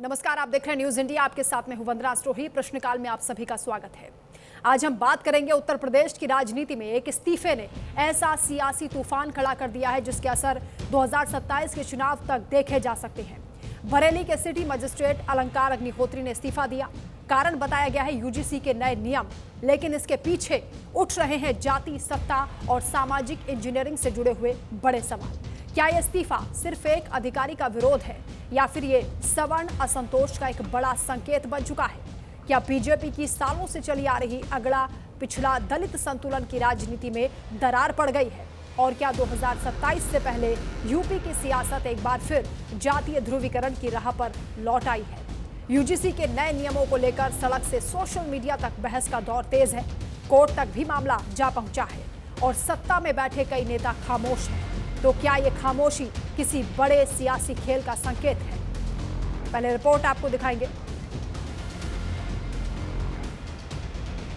नमस्कार, आप देख रहे हैं न्यूज इंडिया। आपके साथ में हूं वंदना स्टोही। प्रश्नकाल में आप सभी का स्वागत है। आज हम बात करेंगे उत्तर प्रदेश की राजनीति में एक इस्तीफे ने ऐसा सियासी तूफान खड़ा कर दिया है जिसके असर 2027 के चुनाव तक देखे जा सकते हैं। बरेली के सिटी मजिस्ट्रेट अलंकार अग्निहोत्री ने इस्तीफा दिया। कारण बताया गया है यूजीसी के नए नियम, लेकिन इसके पीछे उठ रहे हैं जाति, सत्ता और सामाजिक इंजीनियरिंग से जुड़े हुए बड़े सवाल। क्या यह इस्तीफा सिर्फ एक अधिकारी का विरोध है या फिर ये सवर्ण असंतोष का एक बड़ा संकेत बन चुका है? क्या बीजेपी की सालों से चली आ रही अगड़ा पिछड़ा दलित संतुलन की राजनीति में दरार पड़ गई है? और क्या 2027 से पहले यूपी की सियासत एक बार फिर जातीय ध्रुवीकरण की राह पर लौट आई है? यूजीसी के नए नियमों को लेकर सड़क से सोशल मीडिया तक बहस का दौर तेज है। कोर्ट तक भी मामला जा पहुंचा है और सत्ता में बैठे कई नेता खामोश हैं। तो क्या ये खामोशी किसी बड़े सियासी खेल का संकेत है? पहले रिपोर्ट आपको दिखाएंगे,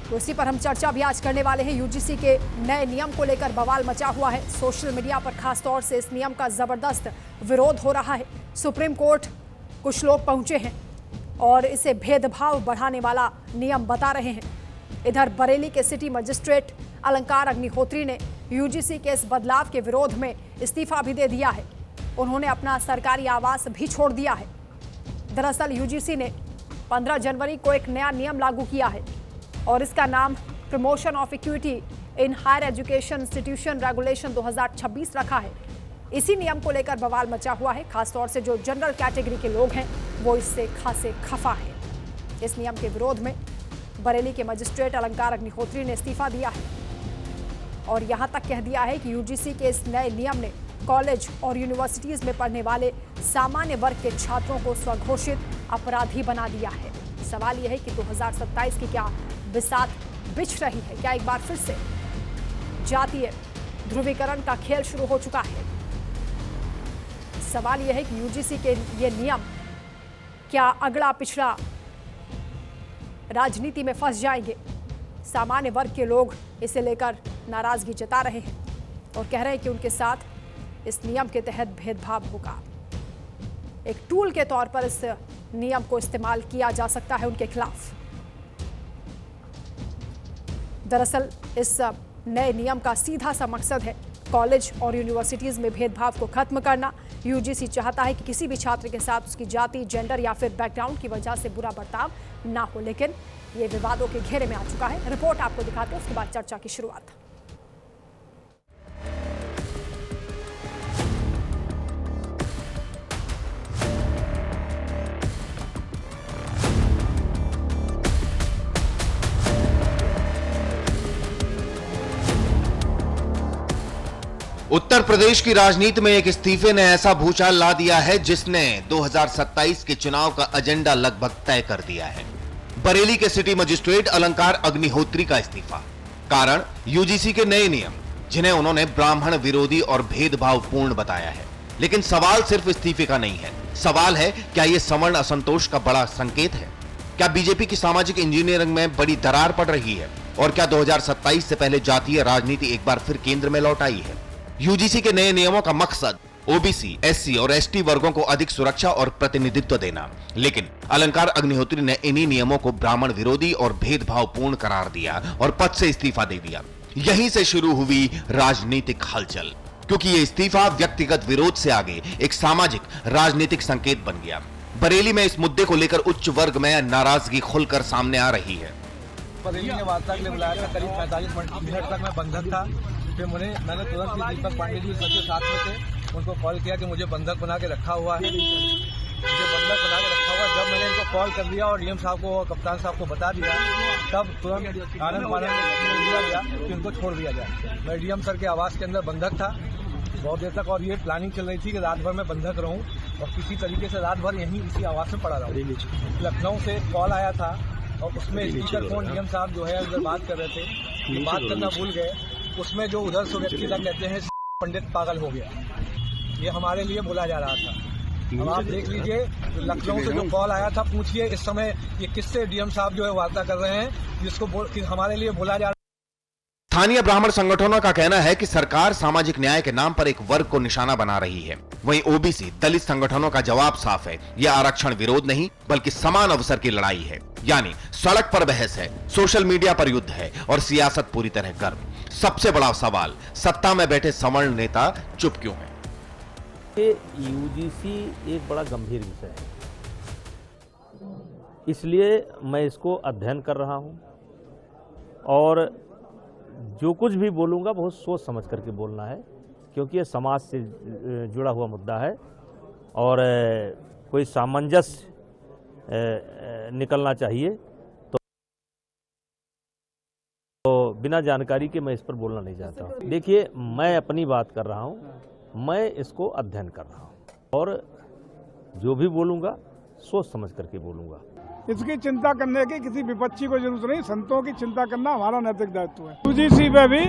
तो इसी पर हम चर्चा भी आज करने वाले हैं। यूजीसी के नए नियम को लेकर बवाल मचा हुआ है। सोशल मीडिया पर खास तौर से इस नियम का जबरदस्त विरोध हो रहा है। सुप्रीम कोर्ट कुछ लोग पहुंचे हैं और इसे भेदभाव बढ़ाने वाला नियम बता रहे हैं। इधर बरेली के सिटी मजिस्ट्रेट अलंकार अग्निहोत्री ने यूजीसी के इस बदलाव के विरोध में इस्तीफा भी दे दिया है। उन्होंने अपना सरकारी आवास भी छोड़ दिया है। दरअसल यूजीसी ने 15 जनवरी को एक नया नियम लागू किया है और इसका नाम promotion of equity in higher education institution regulation 2026 रखा है। इसी नियम को लेकर बवाल मचा हुआ है। खासतौर से जो जनरल कैटेगरी के लोग हैं वो इससे खासे खफा है। इस नियम के विरोध में बरेली के मजिस्ट्रेट अलंकार अग्निहोत्री ने इस्तीफा दिया है और यहां तक कह दिया है कि यूजीसी के इस नए नियम ने कॉलेज और यूनिवर्सिटीज में पढ़ने वाले सामान्य वर्ग के छात्रों को स्वघोषित अपराधी बना दिया है। सवाल यह है कि 2027 की क्या बिसात बिछ रही है? क्या एक बार फिर से जातीय ध्रुवीकरण का खेल शुरू हो चुका है? सवाल यह है कि यूजीसी के ये नियम क्या अगड़ा पिछड़ा राजनीति में फंस जाएंगे? सामान्य वर्ग के लोग इसे लेकर नाराजगी जता रहे हैं और कह रहे हैं कि उनके साथ इस नियम के तहत भेदभाव होगा। एक टूल के तौर पर इस नियम को इस्तेमाल किया जा सकता है उनके खिलाफ। दरअसल इस नए नियम का सीधा सा मकसद है कॉलेज और यूनिवर्सिटीज में भेदभाव को खत्म करना। यूजीसी चाहता है कि किसी भी छात्र के साथ उसकी जाति, जेंडर या फिर बैकग्राउंड की वजह से बुरा बर्ताव ना हो, लेकिन ये विवादों के घेरे में आ चुका है। रिपोर्ट आपको दिखाते हैं, उसके बाद चर्चा की शुरुआत। उत्तर प्रदेश की राजनीति में एक इस्तीफे ने ऐसा भूचाल ला दिया है जिसने 2027 के चुनाव का एजेंडा लगभग तय कर दिया है। बरेली के सिटी मजिस्ट्रेट अलंकार अग्निहोत्री का इस्तीफा। कारण यूजीसी के नए नियम, जिन्हें उन्होंने ब्राह्मण विरोधी और भेदभावपूर्ण बताया है। लेकिन सवाल सिर्फ इस्तीफे का नहीं है। सवाल है, क्या यह सवर्ण असंतोष का बड़ा संकेत है? क्या बीजेपी की सामाजिक इंजीनियरिंग में बड़ी दरार पड़ रही है? और क्या 2027 से पहले जातीय राजनीति एक बार फिर केंद्र में लौट आई है? यूजीसी के नए नियमों का मकसद ओबीसी, एससी और एसटी वर्गों को अधिक सुरक्षा और प्रतिनिधित्व देना। लेकिन अलंकार अग्निहोत्री ने इन्हीं नियमों को ब्राह्मण विरोधी और भेदभावपूर्ण करार दिया और पद से इस्तीफा दे दिया। यहीं से शुरू हुई राजनीतिक हलचल, क्योंकि यह इस्तीफा व्यक्तिगत विरोध से आगे एक सामाजिक राजनीतिक संकेत बन गया। बरेली में इस मुद्दे को लेकर उच्च वर्ग में नाराजगी खुलकर सामने आ रही है। बरेली ने वार्ता के लिए बुलाया था। करीब 45 मिनट तक मैं बंधक था। फिर मैंने तुरंत ही दीपक पांडे जी सबके साथ में थे, उनको कॉल किया कि मुझे बंधक बना के रखा हुआ है, मुझे बंधक बना के रखा हुआ। जब मैंने इनको कॉल कर दिया और डीएम साहब को और कप्तान साहब को बता दिया, तब तुरंत आनंद दिया गया कि उनको छोड़ दिया जाए। मैं डीएम सर के आवास के अंदर बंधक था बहुत देर तक और ये प्लानिंग चल रही थी कि रात भर में बंधक रहूं और किसी तरीके से रात भर यहीं इसी आवास में पड़ा रहूं। लखनऊ से कॉल आया था और उसमें स्पीकर फोन डीएम साहब जो है उधर बात कर रहे थे, बात करना भूल गए। उसमें जो उधर से व्यक्ति तक कहते हैं पंडित पागल हो गया, ये हमारे लिए बोला जा रहा था। अब आप देख लीजिए, लखनऊ से जो कॉल आया था, पूछिए इस समय ये किससे डीएम साहब जो है वार्ता कर रहे हैं जिसको हमारे लिए बोला जा रहा है। स्थानीय ब्राह्मण संगठनों का कहना है कि सरकार सामाजिक न्याय के नाम पर एक वर्ग को निशाना बना रही है। वहीं ओबीसी दलित संगठनों का जवाब साफ है, यह आरक्षण विरोध नहीं बल्कि समान अवसर की लड़ाई है। यानी सड़क पर बहस है, सोशल मीडिया पर युद्ध है और सियासत पूरी तरह गर्म। सबसे बड़ा सवाल, सत्ता में बैठे सवर्ण नेता चुप क्यों हैं? यूजीसी एक बड़ा गंभीर विषय है, इसलिए मैं इसको अध्ययन कर रहा हूं और जो कुछ भी बोलूंगा बहुत सोच समझ करके बोलना है, क्योंकि यह समाज से जुड़ा हुआ मुद्दा है और कोई सामंजस्य निकलना चाहिए। तो बिना जानकारी के मैं इस पर बोलना नहीं चाहता हूँ। देखिए, मैं अपनी बात कर रहा हूँ, मैं इसको अध्ययन कर रहा हूँ और जो भी बोलूँगा सोच समझ करके बोलूँगा। इसकी चिंता करने की किसी विपक्षी को जरूरत नहीं, संतों की चिंता करना हमारा नैतिक दायित्व है। यूजीसी पे भी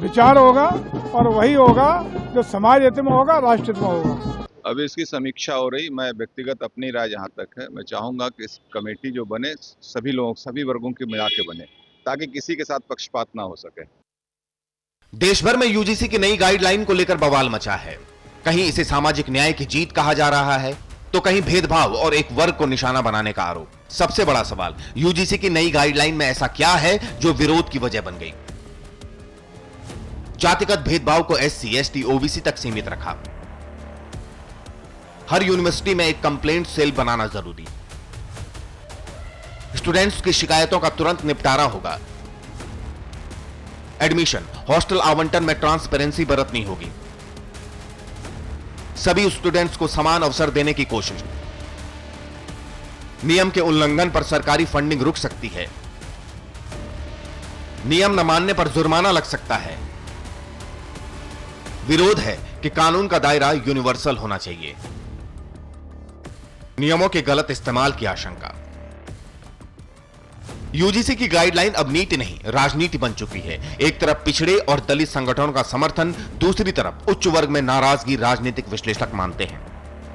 विचार होगा और वही होगा जो समाज हित में होगा, राष्ट्र हित में होगा। अब इसकी समीक्षा हो रही। मैं व्यक्तिगत अपनी राय जहाँ तक है, मैं चाहूँगा कि इस कमेटी जो बने सभी लोग, सभी वर्गों के मिला के बने, ताकि किसी के साथ पक्षपात ना हो सके। देश भर में यूजीसी की नई गाइडलाइन को लेकर बवाल मचा है। कहीं इसे सामाजिक न्याय की जीत कहा जा रहा है, तो कहीं भेदभाव और एक वर्ग को निशाना बनाने का आरोप। सबसे बड़ा सवाल, यूजीसी की नई गाइडलाइन में ऐसा क्या है जो विरोध की वजह बन गई? जातिगत भेदभाव को एससी, एसटी, ओबीसी तक सीमित रखा। हर यूनिवर्सिटी में एक कंप्लेंट सेल बनाना जरूरी। स्टूडेंट्स की शिकायतों का तुरंत निपटारा होगा। एडमिशन, हॉस्टल आवंटन में ट्रांसपेरेंसी बरतनी होगी। सभी स्टूडेंट्स को समान अवसर देने की कोशिश। नियम के उल्लंघन पर सरकारी फंडिंग रुक सकती है। नियम न मानने पर जुर्माना लग सकता है। विरोध है कि कानून का दायरा यूनिवर्सल होना चाहिए। नियमों के गलत इस्तेमाल की आशंका। यूजीसी की गाइडलाइन अब नीति नहीं, राजनीति बन चुकी है। एक तरफ पिछड़े और दलित संगठनों का समर्थन, दूसरी तरफ उच्च वर्ग में नाराजगी राजनीतिक विश्लेषक मानते हैं।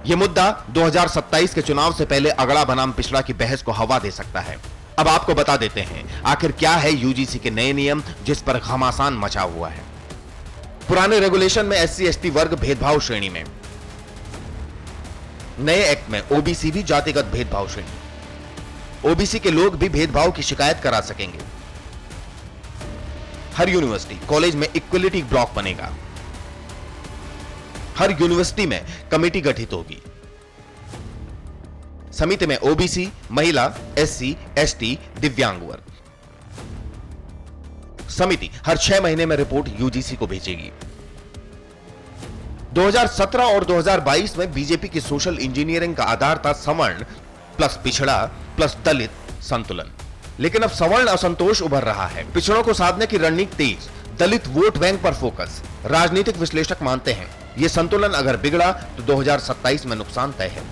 यह मुद्दा 2027 के चुनाव से पहले अगड़ा बनाम पिछड़ा की बहस को हवा दे सकता है। अब आपको बता देते हैं आखिर क्या है यूजीसी के नए नियम जिस पर घमासान मचा हुआ है। पुराने रेगुलेशन में एससी, एसटी वर्ग भेदभाव श्रेणी में, नए एक्ट में ओबीसी भी जातिगत भेदभाव श्रेणी। ओबीसी के लोग भी भेदभाव की शिकायत करा सकेंगे। हर यूनिवर्सिटी, कॉलेज में इक्वलिटी ब्लॉक बनेगा। हर यूनिवर्सिटी में कमेटी गठित होगी। समिति में ओबीसी, महिला, एससी, एसटी, दिव्यांग वर्ग। समिति हर 6 महीने में रिपोर्ट यूजीसी को भेजेगी। 2017 और 2022 में बीजेपी की सोशल इंजीनियरिंग का आधार था सवर्ण प्लस पिछड़ा प्लस दलित संतुलन। लेकिन अब सवर्ण असंतोष उभर रहा है। पिछड़ों को साधने की रणनीति तेज, दलित वोट बैंक पर फोकस। राजनीतिक विश्लेषक मानते हैं यह संतुलन अगर बिगड़ा तो 2027 में नुकसान तय है।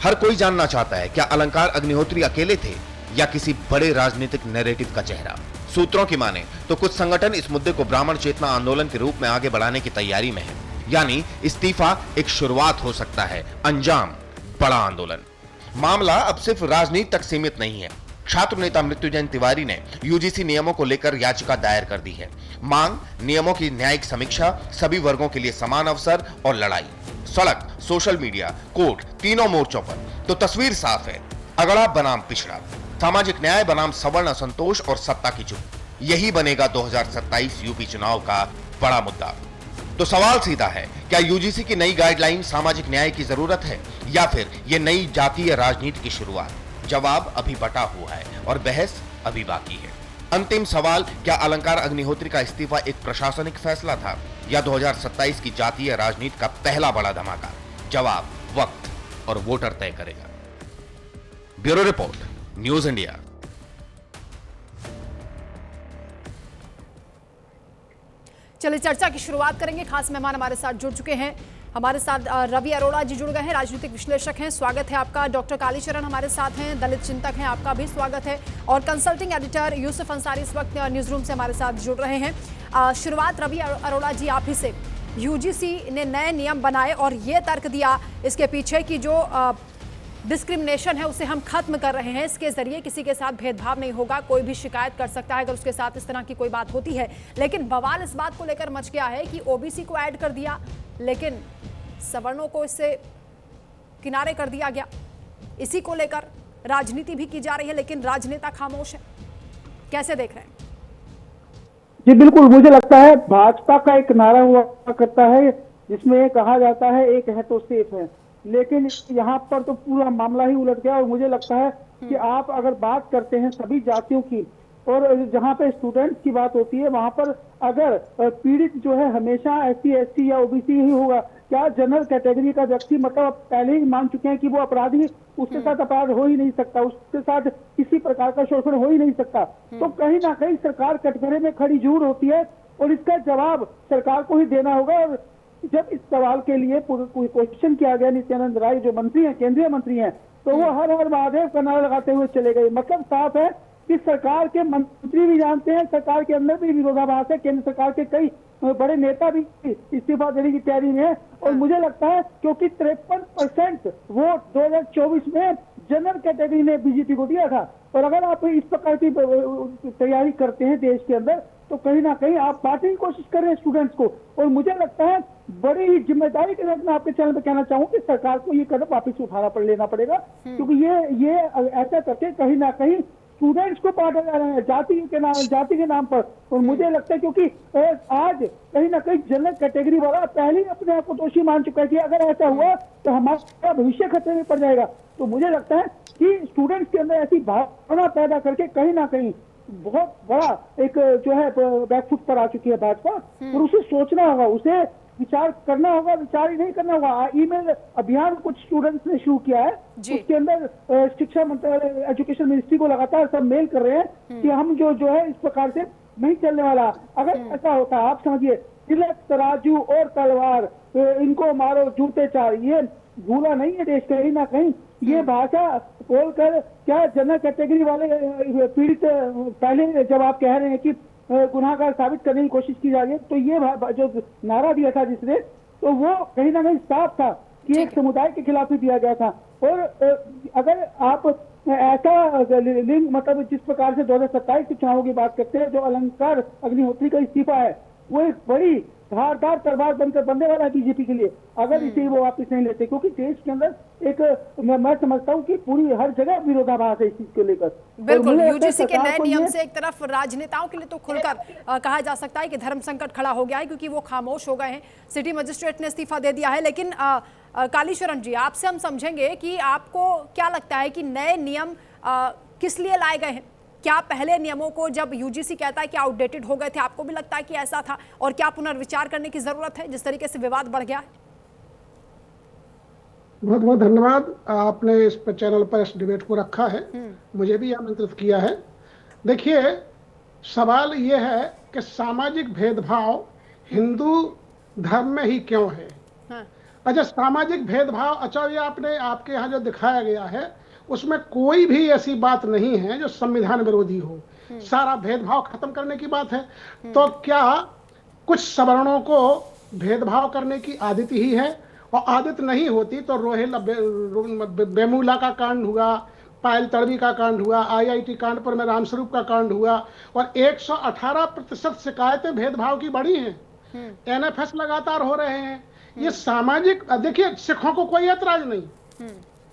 हर कोई जानना चाहता है क्या अलंकार अग्निहोत्री अकेले थे या किसी बड़े राजनीतिक नैरेटिव का चेहरा। सूत्रों की माने तो कुछ संगठन इस मुद्दे को ब्राह्मण चेतना आंदोलन के रूप में आगे बढ़ाने की तैयारी में है। यानी इस्तीफा एक शुरुआत हो सकता है, अंजाम बड़ा आंदोलन। मामला अब सिर्फ राजनीति तक सीमित नहीं है। छात्र नेता मृत्युंजय तिवारी ने यूजीसी नियमों को लेकर याचिका दायर कर दी है। मांग, नियमों की न्यायिक समीक्षा, सभी वर्गों के लिए समान अवसर और लड़ाई। सड़क, सोशल मीडिया, कोर्ट, तीनों मोर्चों पर तो तस्वीर साफ है। अगड़ा बनाम पिछड़ा, सामाजिक न्याय बनाम सवर्ण असंतोष और सत्ता की चुप। यही बनेगा 2027 यूपी चुनाव का बड़ा मुद्दा। तो सवाल सीधा है, क्या यूजीसी की नई गाइडलाइन सामाजिक न्याय की जरूरत है या फिर यह नई जातीय राजनीति की शुरुआत? जवाब अभी बटा हुआ है और बहस अभी बाकी है। अंतिम सवाल, क्या अलंकार अग्निहोत्री का इस्तीफा एक प्रशासनिक फैसला था या 2027 की जातीय राजनीति का पहला बड़ा धमाका? जवाब वक्त और वोटर तय करेगा। Bureau report, news India. चलिए चर्चा की शुरुआत करेंगे। खास मेहमान हमारे साथ जुड़ चुके हैं। हमारे साथ रवि अरोड़ा जी जुड़ गए हैं, राजनीतिक विश्लेषक हैं, स्वागत है आपका। डॉक्टर कालीचरण हमारे साथ हैं, दलित चिंतक हैं, आपका भी स्वागत है। और कंसल्टिंग एडिटर यूसुफ अंसारी इस वक्त न्यूज रूम से हमारे साथ जुड़ रहे हैं। शुरुआत रवि अरोड़ा जी आप ही से। यूजीसी ने नए नियम बनाए और ये तर्क दिया इसके पीछे की जो डिस्क्रिमिनेशन है उसे हम खत्म कर रहे हैं। इसके जरिए किसी के साथ भेदभाव नहीं होगा, कोई भी शिकायत कर सकता है अगर उसके साथ इस तरह की कोई बात होती है। लेकिन बवाल इस बात को लेकर मच गया है कि ओबीसी को ऐड कर दिया, लेकिन सवर्णों को इससे किनारे कर दिया गया। इसी को लेकर राजनीति भी की जा रही है, लेकिन राजनेता खामोश है। कैसे देख रहे हैं? जी बिल्कुल, मुझे लगता है भाजपा का एक नारा हुआ करता है जिसमें कहा जाता है एक है तो सेफ है, लेकिन यहाँ पर तो पूरा मामला ही उलट गया। और मुझे लगता है कि आप अगर बात करते हैं सभी जातियों की और जहाँ पे स्टूडेंट्स की बात होती है वहां पर अगर पीड़ित जो है हमेशा SC ST या OBC ही होगा, क्या जनरल कैटेगरी का व्यक्ति मतलब आप पहले ही मान चुके हैं कि वो अपराधी, उसके साथ अपराध हो ही नहीं सकता, उसके साथ किसी प्रकार का शोषण हो ही नहीं सकता। तो कहीं ना कहीं सरकार कटघरे में खड़ी जरूर होती है और इसका जवाब सरकार को ही देना होगा। और जब इस सवाल के लिए क्वेश्चन किया गया नित्यानंद राय जो मंत्री हैं, केंद्रीय मंत्री हैं, तो वो हर हर महादेव का नारा लगाते हुए चले गए। मतलब साफ है कि सरकार के मंत्री भी जानते हैं, सरकार के अंदर भी विरोधाभास है, केंद्र सरकार के कई बड़े नेता भी इस्तीफा देने की तैयारी में है। और मुझे लगता है क्योंकि 53% वोट 2024 में जनरल कैटेगरी ने बीजेपी को दिया था, और अगर आप इस प्रकार की तैयारी करते हैं देश के अंदर तो कहीं ना कहीं आप बांटने की कोशिश कर रहे हैं स्टूडेंट्स को। और मुझे लगता है बड़ी ही जिम्मेदारी के साथ मैं आपके चैनल पर कहना चाहूँ कि सरकार को ये कदम वापस लेना पड़ेगा, क्योंकि ये ऐसा करके कहीं ना कहीं स्टूडेंट्स को बांटा जा रहा है जाति के नाम पर। और मुझे लगता है क्योंकि आज कहीं ना कहीं जनरल कैटेगरी वाला पहले ही अपने आप को दोषी मान चुका है कि अगर ऐसा हुआ तो हमारा भविष्य खतरे में पड़ जाएगा। तो मुझे लगता है कि स्टूडेंट्स के अंदर ऐसी भावना पैदा करके कहीं ना कहीं बहुत बड़ा एक जो है बैकफुट पर आ चुकी है भाजपा। और उसे सोचना होगा, उसे विचार करना होगा, विचार ही नहीं करना होगा। ईमेल अभियान कुछ स्टूडेंट्स ने शुरू किया है, उसके अंदर शिक्षा मंत्रालय, एजुकेशन मिनिस्ट्री को लगातार सब मेल कर रहे हैं कि हम जो है इस प्रकार से नहीं चलने वाला। अगर ऐसा होता है, आप समझिए, तिलक तराजू और तलवार, इनको मारो जूते चार, ये भूला नहीं है देश कहीं ना कहीं। ये भाषा बोलकर क्या जनरल कैटेगरी वाले पीड़ित, पहले जब आप कह रहे हैं कि गुनाहगार साबित करने की कोशिश की जा रही है, तो ये जो नारा दिया था जिसने, तो वो कहीं ना कहीं साफ था कि एक समुदाय के खिलाफ ही दिया गया था। और अगर आप ऐसा लिंग मतलब जिस प्रकार से 2027 के चुनावों की बात करते हैं, जो अलंकार अग्निहोत्री का इस्तीफा है वो एक बड़ी धारदार तलवार बनकर बनने वाला है बीजेपी के लिए, अगर इसे वो वापस नहीं लेते। क्योंकि देश के अंदर एक मैं समझता हूँ कि पूरी हर जगह विरोधाभास है इस चीज को लेकर। बिल्कुल, यूजीसी के नए नियम से एक तरफ राजनेताओं के लिए तो खुलकर कहा जा सकता है कि धर्म संकट खड़ा हो गया है, क्योंकि वो खामोश हो गए हैं। सिटी मजिस्ट्रेट ने इस्तीफा दे दिया है। लेकिन कालीशरण जी, आपसे हम समझेंगे कि आपको क्या लगता है कि नए नियम किस लिए लाए गए हैं? क्या पहले नियमों को जब यूजीसी कहता है कि आउटडेटेड हो गए थे, आपको भी लगता है कि ऐसा था? और क्या पुनर्विचार करने की जरूरत है जिस तरीके से विवाद बढ़ गया है? बहुत बहुत धन्यवाद, आपने इस चैनल पर इस डिबेट को रखा है, मुझे भी आमंत्रित किया है। देखिए, सवाल ये है कि सामाजिक भेदभाव हिंदू धर्म में ही क्यों है? अच्छा, सामाजिक भेदभाव, अच्छा ये आपके यहाँ जो दिखाया गया है उसमें कोई भी ऐसी बात नहीं है जो संविधान विरोधी हो। सारा भेदभाव खत्म करने की बात है। तो क्या कुछ सवर्णों को भेदभाव करने की आदत ही है? और आदत नहीं होती तो रोहिला बेमूला का कांड हुआ, पायल तड़वी का कांड हुआ, IIT कानपुर में रामस्वरूप का कांड हुआ, और 118% शिकायतें भेदभाव की बढ़ी हैं। NFS लगातार हो रहे हैं। ये सामाजिक, देखिए, सिखों को कोई ऐतराज नहीं,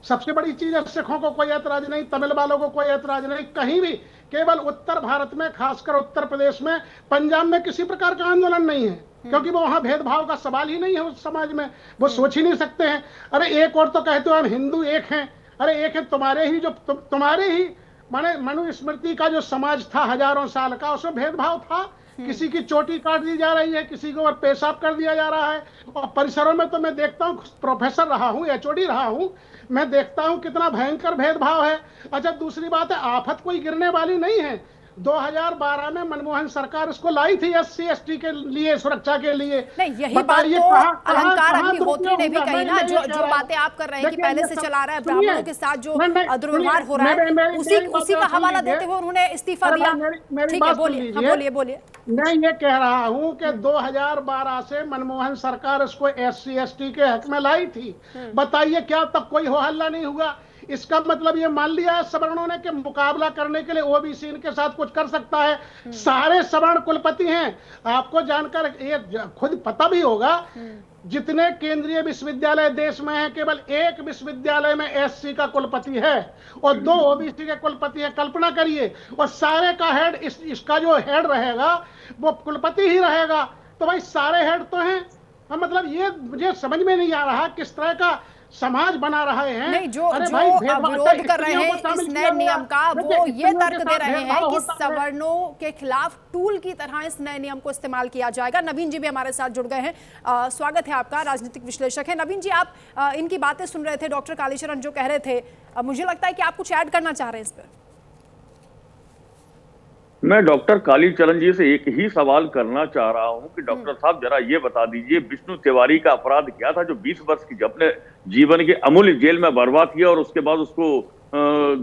सबसे बड़ी चीज है, सिखों को कोई ऐतराज नहीं, तमिल वालों को कोई ऐतराज नहीं, कहीं भी। केवल उत्तर भारत में, खासकर उत्तर प्रदेश में, पंजाब में किसी प्रकार का आंदोलन नहीं है, क्योंकि वो वहां भेदभाव का सवाल ही नहीं है उस समाज में, वो सोच ही नहीं सकते हैं। अरे एक और तो कहते हो हम हिंदू एक हैं, अरे एक है तुम्हारे ही, जो तुम्हारे ही माने मनुस्मृति का जो समाज था हजारों साल का, उसमें भेदभाव था। किसी की चोटी काट दी जा रही है, किसी को पेशाब कर दिया जा रहा है। और परिसरों में तो मैं देखता हूँ, प्रोफेसर रहा हूँ, HOD रहा हूँ, मैं देखता हूँ कितना भयंकर भेदभाव है। अच्छा, दूसरी बात है, आफत कोई गिरने वाली नहीं है। 2012 में मनमोहन सरकार इसको लाई थी SC ST के लिए, सुरक्षा के लिए। नहीं, यही बात तो अलंकार अग्निहोत्री ने भी कही ना, जो बातें आप कर रहे हैं कि पहले से चला रहा है, ब्राह्मणों के साथ जो दुर्व्यवहार हो रहा है, उसी का हवाला देते हुए उन्होंने इस्तीफा दिया। ठीक है, बोलिए बोलिए। मैं ये कह रहा हूँ कि 2012 से मनमोहन सरकार इसको SC ST के हक में लाई थी। बताइए क्या तब कोई हो हल्ला नहीं हुआ? इसका मतलब ये मान लिया है सवर्णों ने कि मुकाबला करने के लिए ओबीसी इनके साथ कुछ कर सकता है। सारे सवर्ण कुलपति हैं। आपको जानकर ये खुद पता भी होगा, जितने केंद्रीय विश्वविद्यालय देश में हैं, केवल एक विश्वविद्यालय में एससी का कुलपति है और 2 ओबीसी के कुलपति है। कल्पना करिए, और सारे का हेड इसका जो हेड रहेगा वो कुलपति ही रहेगा। तो भाई सारे हेड तो हैं। मतलब ये मुझे समझ में नहीं आ रहा किस तरह का समाज बना रहे हैं। नहीं, जो विरोध कर रहे हैं इस नए नियम का, वो ये तर्क दे रहे हैं कि सवर्णों के खिलाफ टूल की तरह इस नए नियम को इस्तेमाल किया जाएगा। नवीन जी भी हमारे साथ जुड़ गए हैं। स्वागत है आपका, राजनीतिक विश्लेषक है। नवीन जी, आप इनकी बातें सुन रहे थे, डॉक्टर कालीचरण जो कह रहे थे, मुझे लगता है कि आप कुछ ऐड करना चाह रहे हैं इस पर। मैं डॉक्टर कालीचरण जी से एक ही सवाल करना चाह रहा हूं कि डॉक्टर साहब जरा ये बता दीजिए, विष्णु तिवारी का अपराध क्या था जो 20 वर्ष की अपने जीवन के अमूल्य जेल में बर्बाद किया और उसके बाद उसको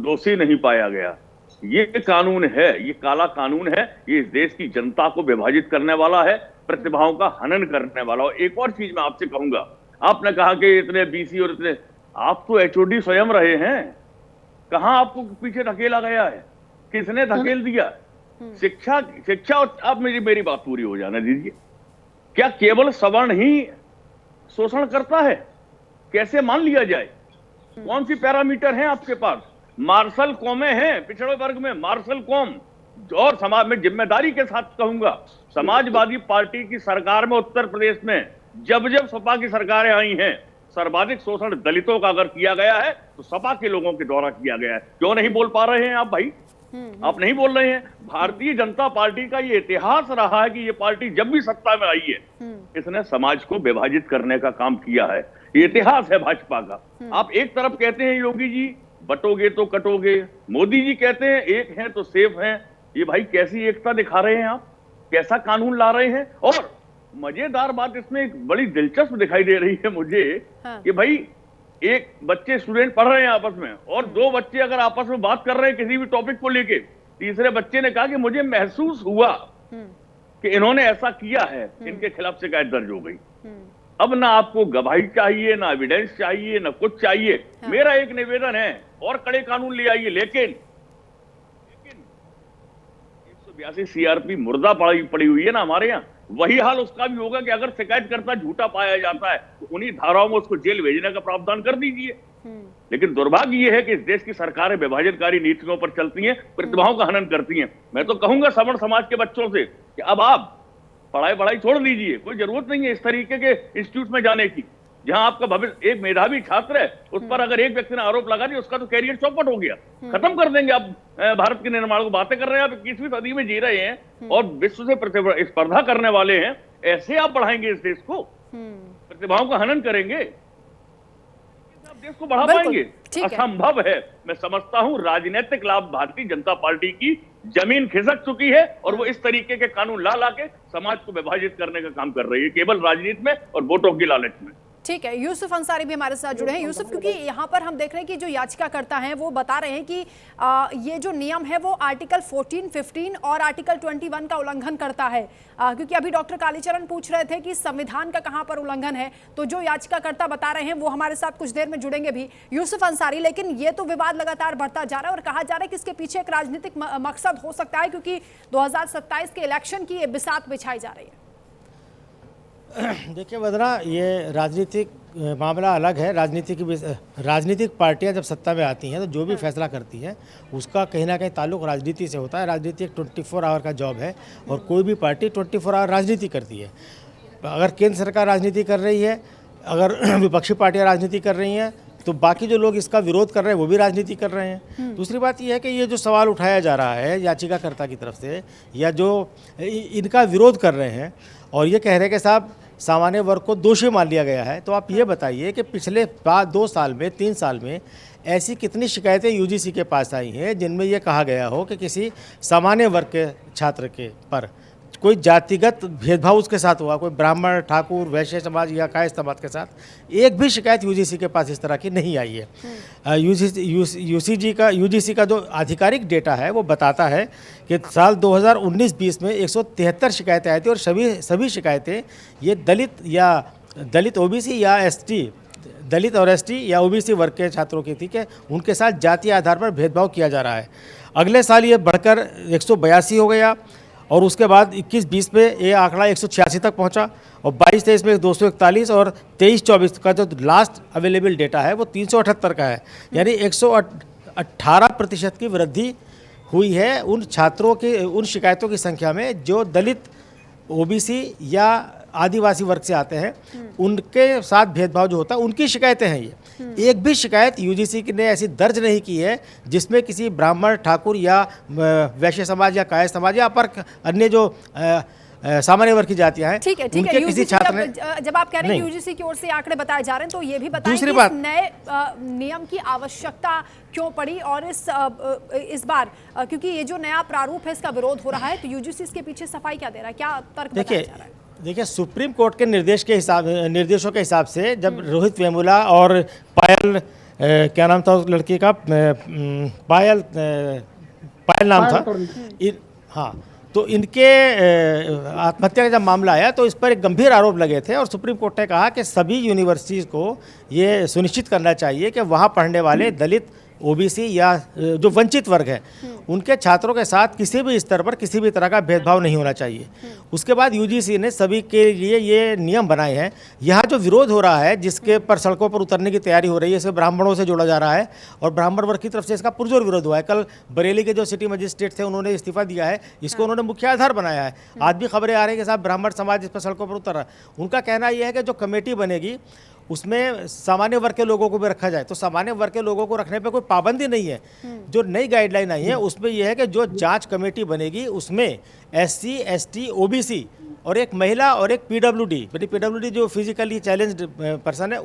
दोषी नहीं पाया गया। ये कानून है, ये काला कानून है, ये इस देश की जनता को विभाजित करने वाला है, प्रतिभाओं का हनन करने वाला। और एक और चीज मैं आपसे कहूंगा, आपने कहा कि इतने बीसी और इतने, आप तो एचओडी स्वयं रहे हैं, कहां आपको पीछे धकेला गया है? किसने धकेल दिया? शिक्षा आप मेरी बात पूरी हो जाने दीजिए। क्या केवल सवर्ण ही शोषण करता है? कैसे मान लिया जाए? कौन सी पैरामीटर हैं आपके पास? मार्शल कौमें हैं पिछड़े वर्ग में, मार्शल कौम। और समाज में जिम्मेदारी के साथ कहूंगा, समाजवादी पार्टी की सरकार में उत्तर प्रदेश में जब सपा की सरकारें आई हैं, सर्वाधिक शोषण दलितों का अगर किया गया है तो सपा के लोगों के द्वारा किया गया है। क्यों नहीं बोल पा रहे हैं आप भाई? आप नहीं बोल रहे हैं। भारतीय जनता पार्टी का ये इतिहास रहा है कि ये पार्टी जब भी सत्ता में आई है, इसने समाज को विभाजित करने का काम किया है। ये इतिहास है भाजपा का। आप एक तरफ कहते हैं योगी जी बटोगे तो कटोगे, मोदी जी कहते हैं एक हैं तो सेफ हैं। ये भाई कैसी एकता दिखा रहे हैं आप? कैसा कानून ला रहे हैं? और मजेदार बात इसमें एक बड़ी दिलचस्प दिखाई दे रही है मुझे कि भाई एक बच्चे स्टूडेंट पढ़ रहे हैं आपस में, और 2 बच्चे अगर आपस में बात कर रहे हैं किसी भी टॉपिक को लेके, तीसरे बच्चे ने कहा कि मुझे महसूस हुआ कि इन्होंने ऐसा किया है, इनके खिलाफ शिकायत दर्ज हो गई। अब ना आपको गवाही चाहिए, ना एविडेंस चाहिए, ना कुछ चाहिए। मेरा एक निवेदन है, और कड़े कानून ले आइए, लेकिन 182 सीआरपी मुर्दा पड़ी हुई है ना हमारे यहाँ, वही हाल उसका भी होगा कि अगर शिकायतकर्ता झूठा पाया जाता है तो उन्हीं धाराओं में उसको जेल भेजने का प्रावधान कर दीजिए। लेकिन दुर्भाग्य यह है कि इस देश की सरकारें विभाजनकारी नीतियों पर चलती हैं, प्रतिभाओं का हनन करती हैं। मैं तो कहूंगा सवर्ण समाज के बच्चों से कि अब आप पढ़ाई छोड़ दीजिए, कोई जरूरत नहीं है इस तरीके के इंस्टीट्यूट में जाने की, जहां आपका भविष्य, एक मेधावी छात्र है उस पर अगर एक व्यक्ति ने आरोप लगा दिया, उसका तो कैरियर चौपट हो गया, खत्म कर देंगे। आप भारत के निर्माण को बातें कर रहे हैं, आप 21वीं सदी में जी रहे हैं और विश्व से स्पर्धा करने वाले हैं। ऐसे आप बढ़ाएंगे इस देश को? प्रतिभाओं का हनन करेंगे, आप देश को बढ़ा पाएंगे? असंभव है। मैं समझता हूं राजनीतिक लाभ भारतीय जनता पार्टी की जमीन खिसक चुकी है और वो इस तरीके के कानून ला के समाज को विभाजित करने का काम कर रही है, केवल राजनीति में और वोटों की लालच में। ठीक है, यूसुफ अंसारी भी हमारे साथ जुड़े हैं। यूसुफ, क्योंकि यहाँ पर हम देख रहे हैं कि जो याचिकाकर्ता हैं वो बता रहे हैं कि ये जो नियम है वो आर्टिकल 14, 15 और आर्टिकल 21 का उल्लंघन करता है, क्योंकि अभी डॉक्टर कालीचरण पूछ रहे थे कि संविधान का कहाँ पर उल्लंघन है, तो जो याचिकाकर्ता बता रहे हैं वो हमारे साथ कुछ देर में जुड़ेंगे भी, यूसुफ अंसारी। लेकिन ये तो विवाद लगातार बढ़ता जा रहा है और कहा जा रहा है कि इसके पीछे एक राजनीतिक मकसद हो सकता है, क्योंकि 2027 के इलेक्शन की ये बिसात बिछाई जा रही है। देखिए वदना, ये राजनीतिक मामला अलग है। राजनीतिक पार्टियां जब सत्ता में आती हैं तो जो भी फैसला करती हैं उसका कहीं ना कहीं ताल्लुक राजनीति से होता है। राजनीति एक 24 आवर का जॉब है और कोई भी पार्टी 24 आवर राजनीति करती है। अगर केंद्र सरकार राजनीति कर रही है, अगर विपक्षी पार्टियां राजनीति कर रही हैं, तो बाकी जो लोग इसका विरोध कर रहे हैं वो भी राजनीति कर रहे हैं। दूसरी बात यह है कि ये जो सवाल उठाया जा रहा है याचिकाकर्ता की तरफ से, या जो इनका विरोध कर रहे हैं और ये कह रहे हैं कि साहब सामान्य वर्ग को दोषी मान लिया गया है, तो आप ये बताइए कि पिछले 2 साल में, 3 साल में ऐसी कितनी शिकायतें यूजीसी के पास आई हैं जिनमें यह कहा गया हो कि किसी सामान्य वर्ग के छात्र के पर कोई जातिगत भेदभाव उसके साथ हुआ, कोई ब्राह्मण, ठाकुर, वैश्य समाज या कायस्थ समाज के साथ एक भी शिकायत यूजीसी के पास इस तरह की नहीं आई है। यूजीसी का जो आधिकारिक डेटा है वो बताता है कि साल 2019-20 में 173 शिकायतें आई थी और सभी शिकायतें ये दलित ओबीसी या एसटी दलित और एसटी या ओबीसी वर्ग के छात्रों की, ठीक है, उनके साथ जातीय आधार पर भेदभाव किया जा रहा है। अगले साल ये बढ़कर 182 हो गया और उसके बाद 21-20 पे ये आंकड़ा 186 तक पहुंचा और 22-23 में 241 और 23-24 का जो लास्ट अवेलेबल डेटा है वो 378 का है, यानी 118% की वृद्धि हुई है उन छात्रों की, उन शिकायतों की संख्या में जो दलित, ओबीसी या आदिवासी वर्ग से आते हैं, उनके साथ भेदभाव जो होता है उनकी शिकायतें हैं ये। एक भी शिकायत यूजीसी ने ऐसी दर्ज नहीं की है जिसमें किसी ब्राह्मण, ठाकुर या वैश्य समाज या कायस्थ समाज या अपर अन्य जो सामान्य वर्ग की जातियां हैं, ठीक है, उनके किसी छात्र ने, जब आप कह रहे हैं यूजीसी की ओर से आंकड़े बताए जा रहे हैं तो ये भी बताएं दूसरी कि बात, इस नए नियम की आवश्यकता क्यों पड़ी और इस बार क्योंकि ये जो नया प्रारूप है इसका विरोध हो रहा है, तो यूजीसी इसके पीछे सफाई क्या दे रहा है, क्या तर्क बताया जा रहा है? देखिए, सुप्रीम कोर्ट के निर्देशों के हिसाब से जब रोहित वेमुला और पायल, क्या नाम था उस लड़की का, पायल नाम था, हाँ, तो इनके आत्महत्या का जब मामला आया तो इस पर एक गंभीर आरोप लगे थे और सुप्रीम कोर्ट ने कहा कि सभी यूनिवर्सिटीज़ को ये सुनिश्चित करना चाहिए कि वहाँ पढ़ने वाले दलित, ओबीसी या जो वंचित वर्ग है उनके छात्रों के साथ किसी भी स्तर पर किसी भी तरह का भेदभाव नहीं होना चाहिए। उसके बाद यूजीसी ने सभी के लिए ये नियम बनाए हैं। यहाँ जो विरोध हो रहा है, जिसके पर सड़कों पर उतरने की तैयारी हो रही है, इसे ब्राह्मणों से जोड़ा जा रहा है और ब्राह्मण वर्ग की तरफ से इसका पुरजोर विरोध हुआ है। कल बरेली के जो सिटी मजिस्ट्रेट थे उन्होंने इस्तीफा दिया है, इसको उन्होंने मुख्य आधार बनाया है। आज भी खबरें आ रही है कि साहब ब्राह्मण समाज इस पर सड़कों पर उतर रहा है। उनका कहना यह है कि जो कमेटी बनेगी उसमें सामान्य वर्ग के लोगों को भी रखा जाए, तो सामान्य वर्ग के लोगों को रखने पे कोई पाबंदी नहीं है। जो नई गाइडलाइन आई है उसमें यह है कि जो जांच कमेटी बनेगी उसमें एससी, एसटी, ओबीसी और एक महिला और एक पीडब्ल्यूडी, यानी पीडब्ल्यूडी जो फिजिकली चैलेंज्ड पर्सन है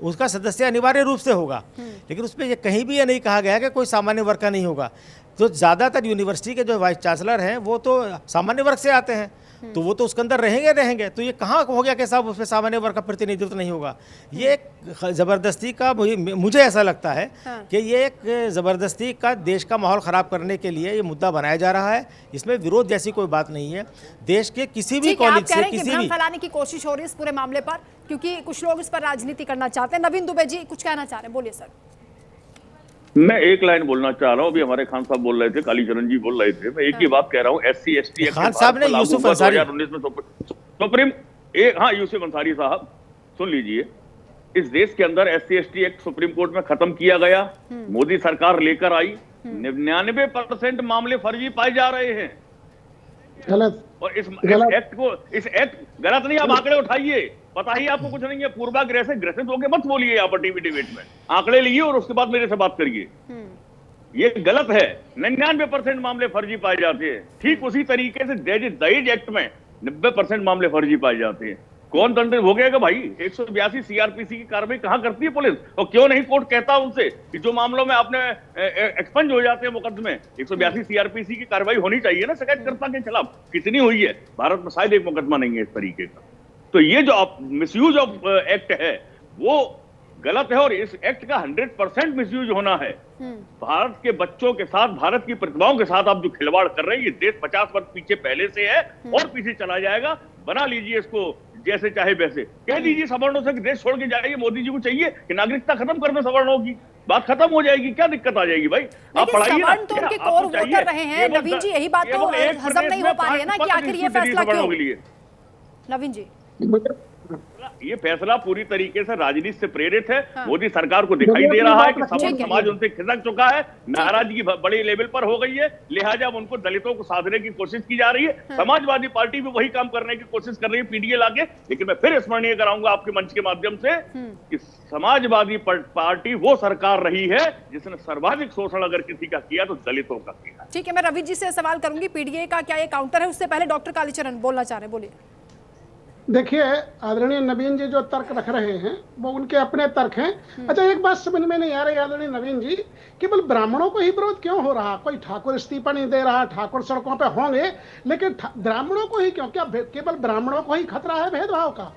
उसका सदस्य अनिवार्य रूप से होगा। लेकिन उसमें ये कहीं भी ये नहीं कहा गया कि कोई सामान्य वर्ग का नहीं होगा। तो ज़्यादातर यूनिवर्सिटी के जो वाइस चांसलर हैं वो तो सामान्य वर्ग से आते हैं, तो वो तो उसके अंदर रहेंगे। तो ये कहाँ हो गया कि साहब उसमें सामान्य वर्ग का प्रतिनिधित्व नहीं होगा। ये एक ज़बरदस्ती का, मुझे ऐसा लगता है कि ये एक ज़बरदस्ती का देश का माहौल ख़राब करने के लिए ये मुद्दा बनाया जा रहा है। इसमें विरोध जैसी कोई बात नहीं है। देश के किसी भी कॉलेज से किसी भी फैलाने की कोशिश हो रही है इस पूरे मामले पर, क्योंकि कुछ लोग इस पर राजनीति करना चाहते हैं। नवीन दुबे जी कुछ कहना चाह रहे हैं, बोलिए सर। मैं एक लाइन बोलना चाह रहा हूँ। अभी हमारे खान साहब बोल रहे थे, कालीचरण जी बोल रहे थे, मैं एक ही बात कह रहा हूँ। SC ST खान साहब ने यूसुफ अंसारी 2019 में सुप्रीम हाँ यूसुफ अंसारी साहब सुन लीजिए, इस देश के अंदर SC ST act supreme court में खत्म किया गया, मोदी सरकार लेकर आई, 99% मामले फर्जी पाए जा रहे हैं। गलत। और इस एक्ट गलत नहीं, आप आंकड़े उठाइए, पता ही आपको कुछ नहीं है। पूर्वाग्रह से ग्रसित होकर मत बोलिए यहाँ पर टीवी डिबेट में, आंकड़े लीजिए और उसके बाद मेरे से बात करिए। ये गलत है, 99% मामले फर्जी पाए जाते हैं। ठीक उसी तरीके से दहेज एक्ट में 90% मामले फर्जी पाए जाते हैं। कौन दंड भोगेगा भाई? 182 CRPC की कार्रवाई कहां करती है पुलिस? और क्यों नहीं कोर्ट कहता उनसे कि जो मामलों में आपने एक्सपंज हो जाते हैं मुकदमे, 182 CRPC की कार्रवाई होनी चाहिए ना शिकायतकर्ता के खिलाफ। कितनी हुई है? भारत में शायद एक मुकदमा नहीं है इस तरीके का। तो ये जो मिसयूज ऑफ एक्ट है वो गलत है और इस एक्ट का 100% मिसयूज होना है। भारत के बच्चों के साथ, भारत की प्रतिभाओं के साथ आप जो खिलवाड़ कर रहे हैं, ये देश 50 वर्ष पीछे पहले से है और पीछे चला जाएगा। बना लीजिए इसको जैसे चाहे वैसे, कह दीजिए सवर्णों से कि देश छोड़ के जाइए। मोदी जी को चाहिए कि नागरिकता खत्म कर दो सवर्णों की, बात खत्म हो जाएगी। क्या दिक्कत आ जाएगी भाई? आप पढ़ाइए ना। तो उनके कोर वोटर रहे हैं नवीन जी, यही बात तो हजम नहीं हो पा रही है ना कि आखिर ये फैसला क्यों? नवीन जी, ये फैसला पूरी तरीके से राजनीति से प्रेरित है। मोदी सरकार को दिखाई दे रहा है कि समाज उनसे खिसक चुका है, नाराजगी बड़े लेवल पर हो गई है, लिहाजा उनको दलितों को साधने की कोशिश की जा रही है। समाजवादी पार्टी भी वही काम करने की कोशिश कर रही है पीडीए लाके। लेकिन मैं फिर स्मरणीय कराऊंगा आपके मंच के माध्यम से कि समाजवादी पार्टी वो सरकार रही है जिसने सर्वाधिक शोषण अगर किसी का किया तो दलितों का किया। ठीक है, मैं रवि जी से सवाल करूंगी, पीडीए का क्या ये काउंटर है? उससे पहले डॉक्टर कालीचरण बोलना चाह रहे हैं, बोलिए। देखिए, आदरणीय नवीन जी जो तर्क रख रहे हैं वो उनके अपने तर्क हैं। अच्छा, एक बात समझ में नहीं आ रही आदरणीय नवीन जी, केवल ब्राह्मणों को ही विरोध क्यों हो रहा? कोई ठाकुर इस्तीफा नहीं दे रहा, ठाकुर सड़कों पे होंगे, लेकिन ब्राह्मणों को ही क्यों? क्या केवल ब्राह्मणों को ही खतरा है भेदभाव का?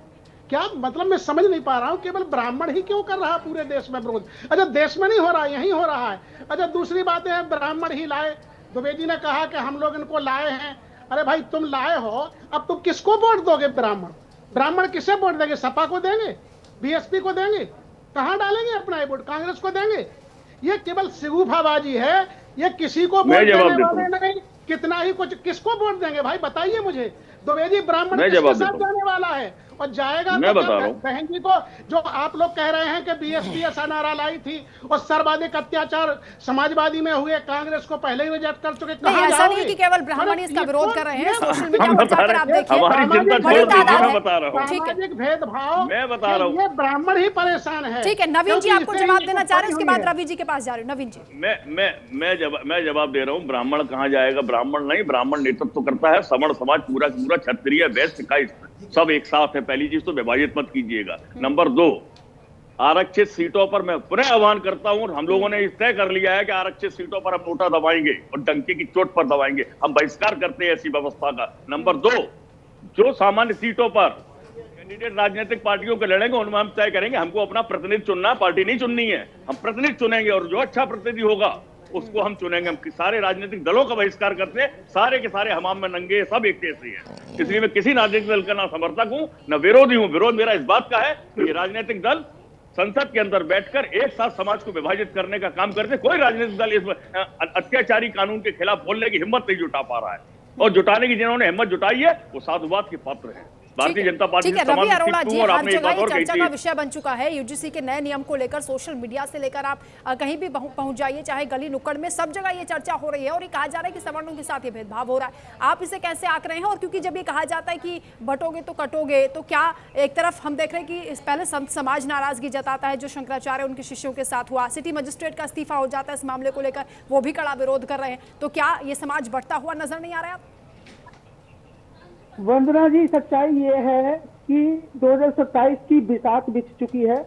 क्या मतलब मैं समझ नहीं पा रहा हूँ, केवल ब्राह्मण ही क्यों कर रहा पूरे देश में विरोध? अच्छा, देश में नहीं हो रहा, यही हो रहा है। अच्छा, दूसरी बात है ब्राह्मण ही लाए। दुबे जी ने कहा कि हम लोग इनको लाए हैं। अरे भाई, तुम लाए हो, अब तुम किसको वोट दोगे? ब्राह्मण किसे वोट देंगे? सपा को देंगे? बीएसपी को देंगे, कहां डालेंगे अपना ये वोट? कांग्रेस को देंगे? ये केवल सिगुफाबाजी है, ये किसी को वोट देने वाले नहीं, कितना ही कुछ, किसको वोट देंगे भाई बताइए मुझे? द्विवेदी ब्राह्मण किसके साथ जाने वाला है और जाएगा? मैं बता रहा हूं बहन जी को, जो आप लोग कह रहे हैं कि बीएसपी ऐसा नारा लाई थी और सर्वाधिक अत्याचार समाजवादी में हुए, कांग्रेस को पहले ही रिजेक्ट कर चुके, नहीं, ऐसा नहीं है कि केवल ब्राह्मण इसका विरोध कर रहे हैं। सोशल मीडिया पर जाकर आप देखिए, बड़ी तादाद है। सामाजिक भेदभाव, मैं बता रहा हूं, ये ब्राह्मण ही परेशान है। ठीक है, नवीन जी आपको जवाब देना चाह रहे हैं, उसके बाद रवि जी के पास जा रहे हो। नवीन जी, मैं जवाब दे रहा हूं। ब्राह्मण कहां जाएगा? ब्राह्मण नहीं, ब्राह्मण नेतृत्व करता है सवर्ण समाज, पूरा पूरा क्षत्रिय वैश्य का सब एक साथ है। पहली चीज तो विभाजित मत कीजिएगा। नंबर 2, आरक्षित सीटों पर मैं पुनः आह्वान करता हूं, हम लोगों ने तय कर लिया है कि आरक्षित सीटों पर हम नोटा दबाएंगे और डंके की चोट पर दबाएंगे। हम बहिष्कार करते हैं ऐसी व्यवस्था का। नंबर 2, जो सामान्य सीटों पर कैंडिडेट राजनीतिक पार्टियों के लड़ेंगे उनमें हम तय करेंगे, हमको अपना प्रतिनिधि चुनना, पार्टी नहीं चुननी है, हम प्रतिनिधि चुनेंगे और जो अच्छा प्रतिनिधि होगा उसको हम चुनेंगे। हम सारे राजनीतिक दलों का बहिष्कार करते हैं, सारे के सारे हमाम में नंगे, सब एक जैसे हैं। इसलिए मैं किसी राजनीतिक दल का ना समर्थक हूं न विरोधी हूं। विरोध मेरा इस बात का है कि राजनीतिक दल संसद के अंदर बैठकर एक साथ समाज को विभाजित करने का काम करते। कोई राजनीतिक दल इस अत्याचारी कानून के खिलाफ बोलने की हिम्मत नहीं जुटा पा रहा है, और जुटाने की जिन्होंने हिम्मत जुटाई है वो साधुवाद के पात्र है। भारतीय जनता पार्टी ठीक है, रवि अरोड़ा जी, हर जगह ये चर्चा का विषय बन चुका है। यूजीसी के नए नियम को लेकर सोशल मीडिया से लेकर आप कहीं भी पहुंच जाइए, चाहे गली नुक्कड़ में, सब जगह ये चर्चा हो रही है और ये कहा जा रहा है कि सवर्णों के साथ ये भेदभाव हो रहा है। आप इसे कैसे आंक रहे हैं? और क्योंकि जब ये कहा जाता है कि बटोगे तो कटोगे, तो क्या एक तरफ हम देख रहे हैं कि पहले संत समाज नाराजगी जताता है, जो शंकराचार्य उनके शिष्यों के साथ हुआ, सिटी मजिस्ट्रेट का इस्तीफा हो जाता है इस मामले को लेकर, वो भी कड़ा विरोध कर रहे हैं, तो क्या ये समाज बढ़ता हुआ नजर नहीं आ रहा है? वंदना जी, सच्चाई ये है कि 2027 की बिसात बिछ चुकी है।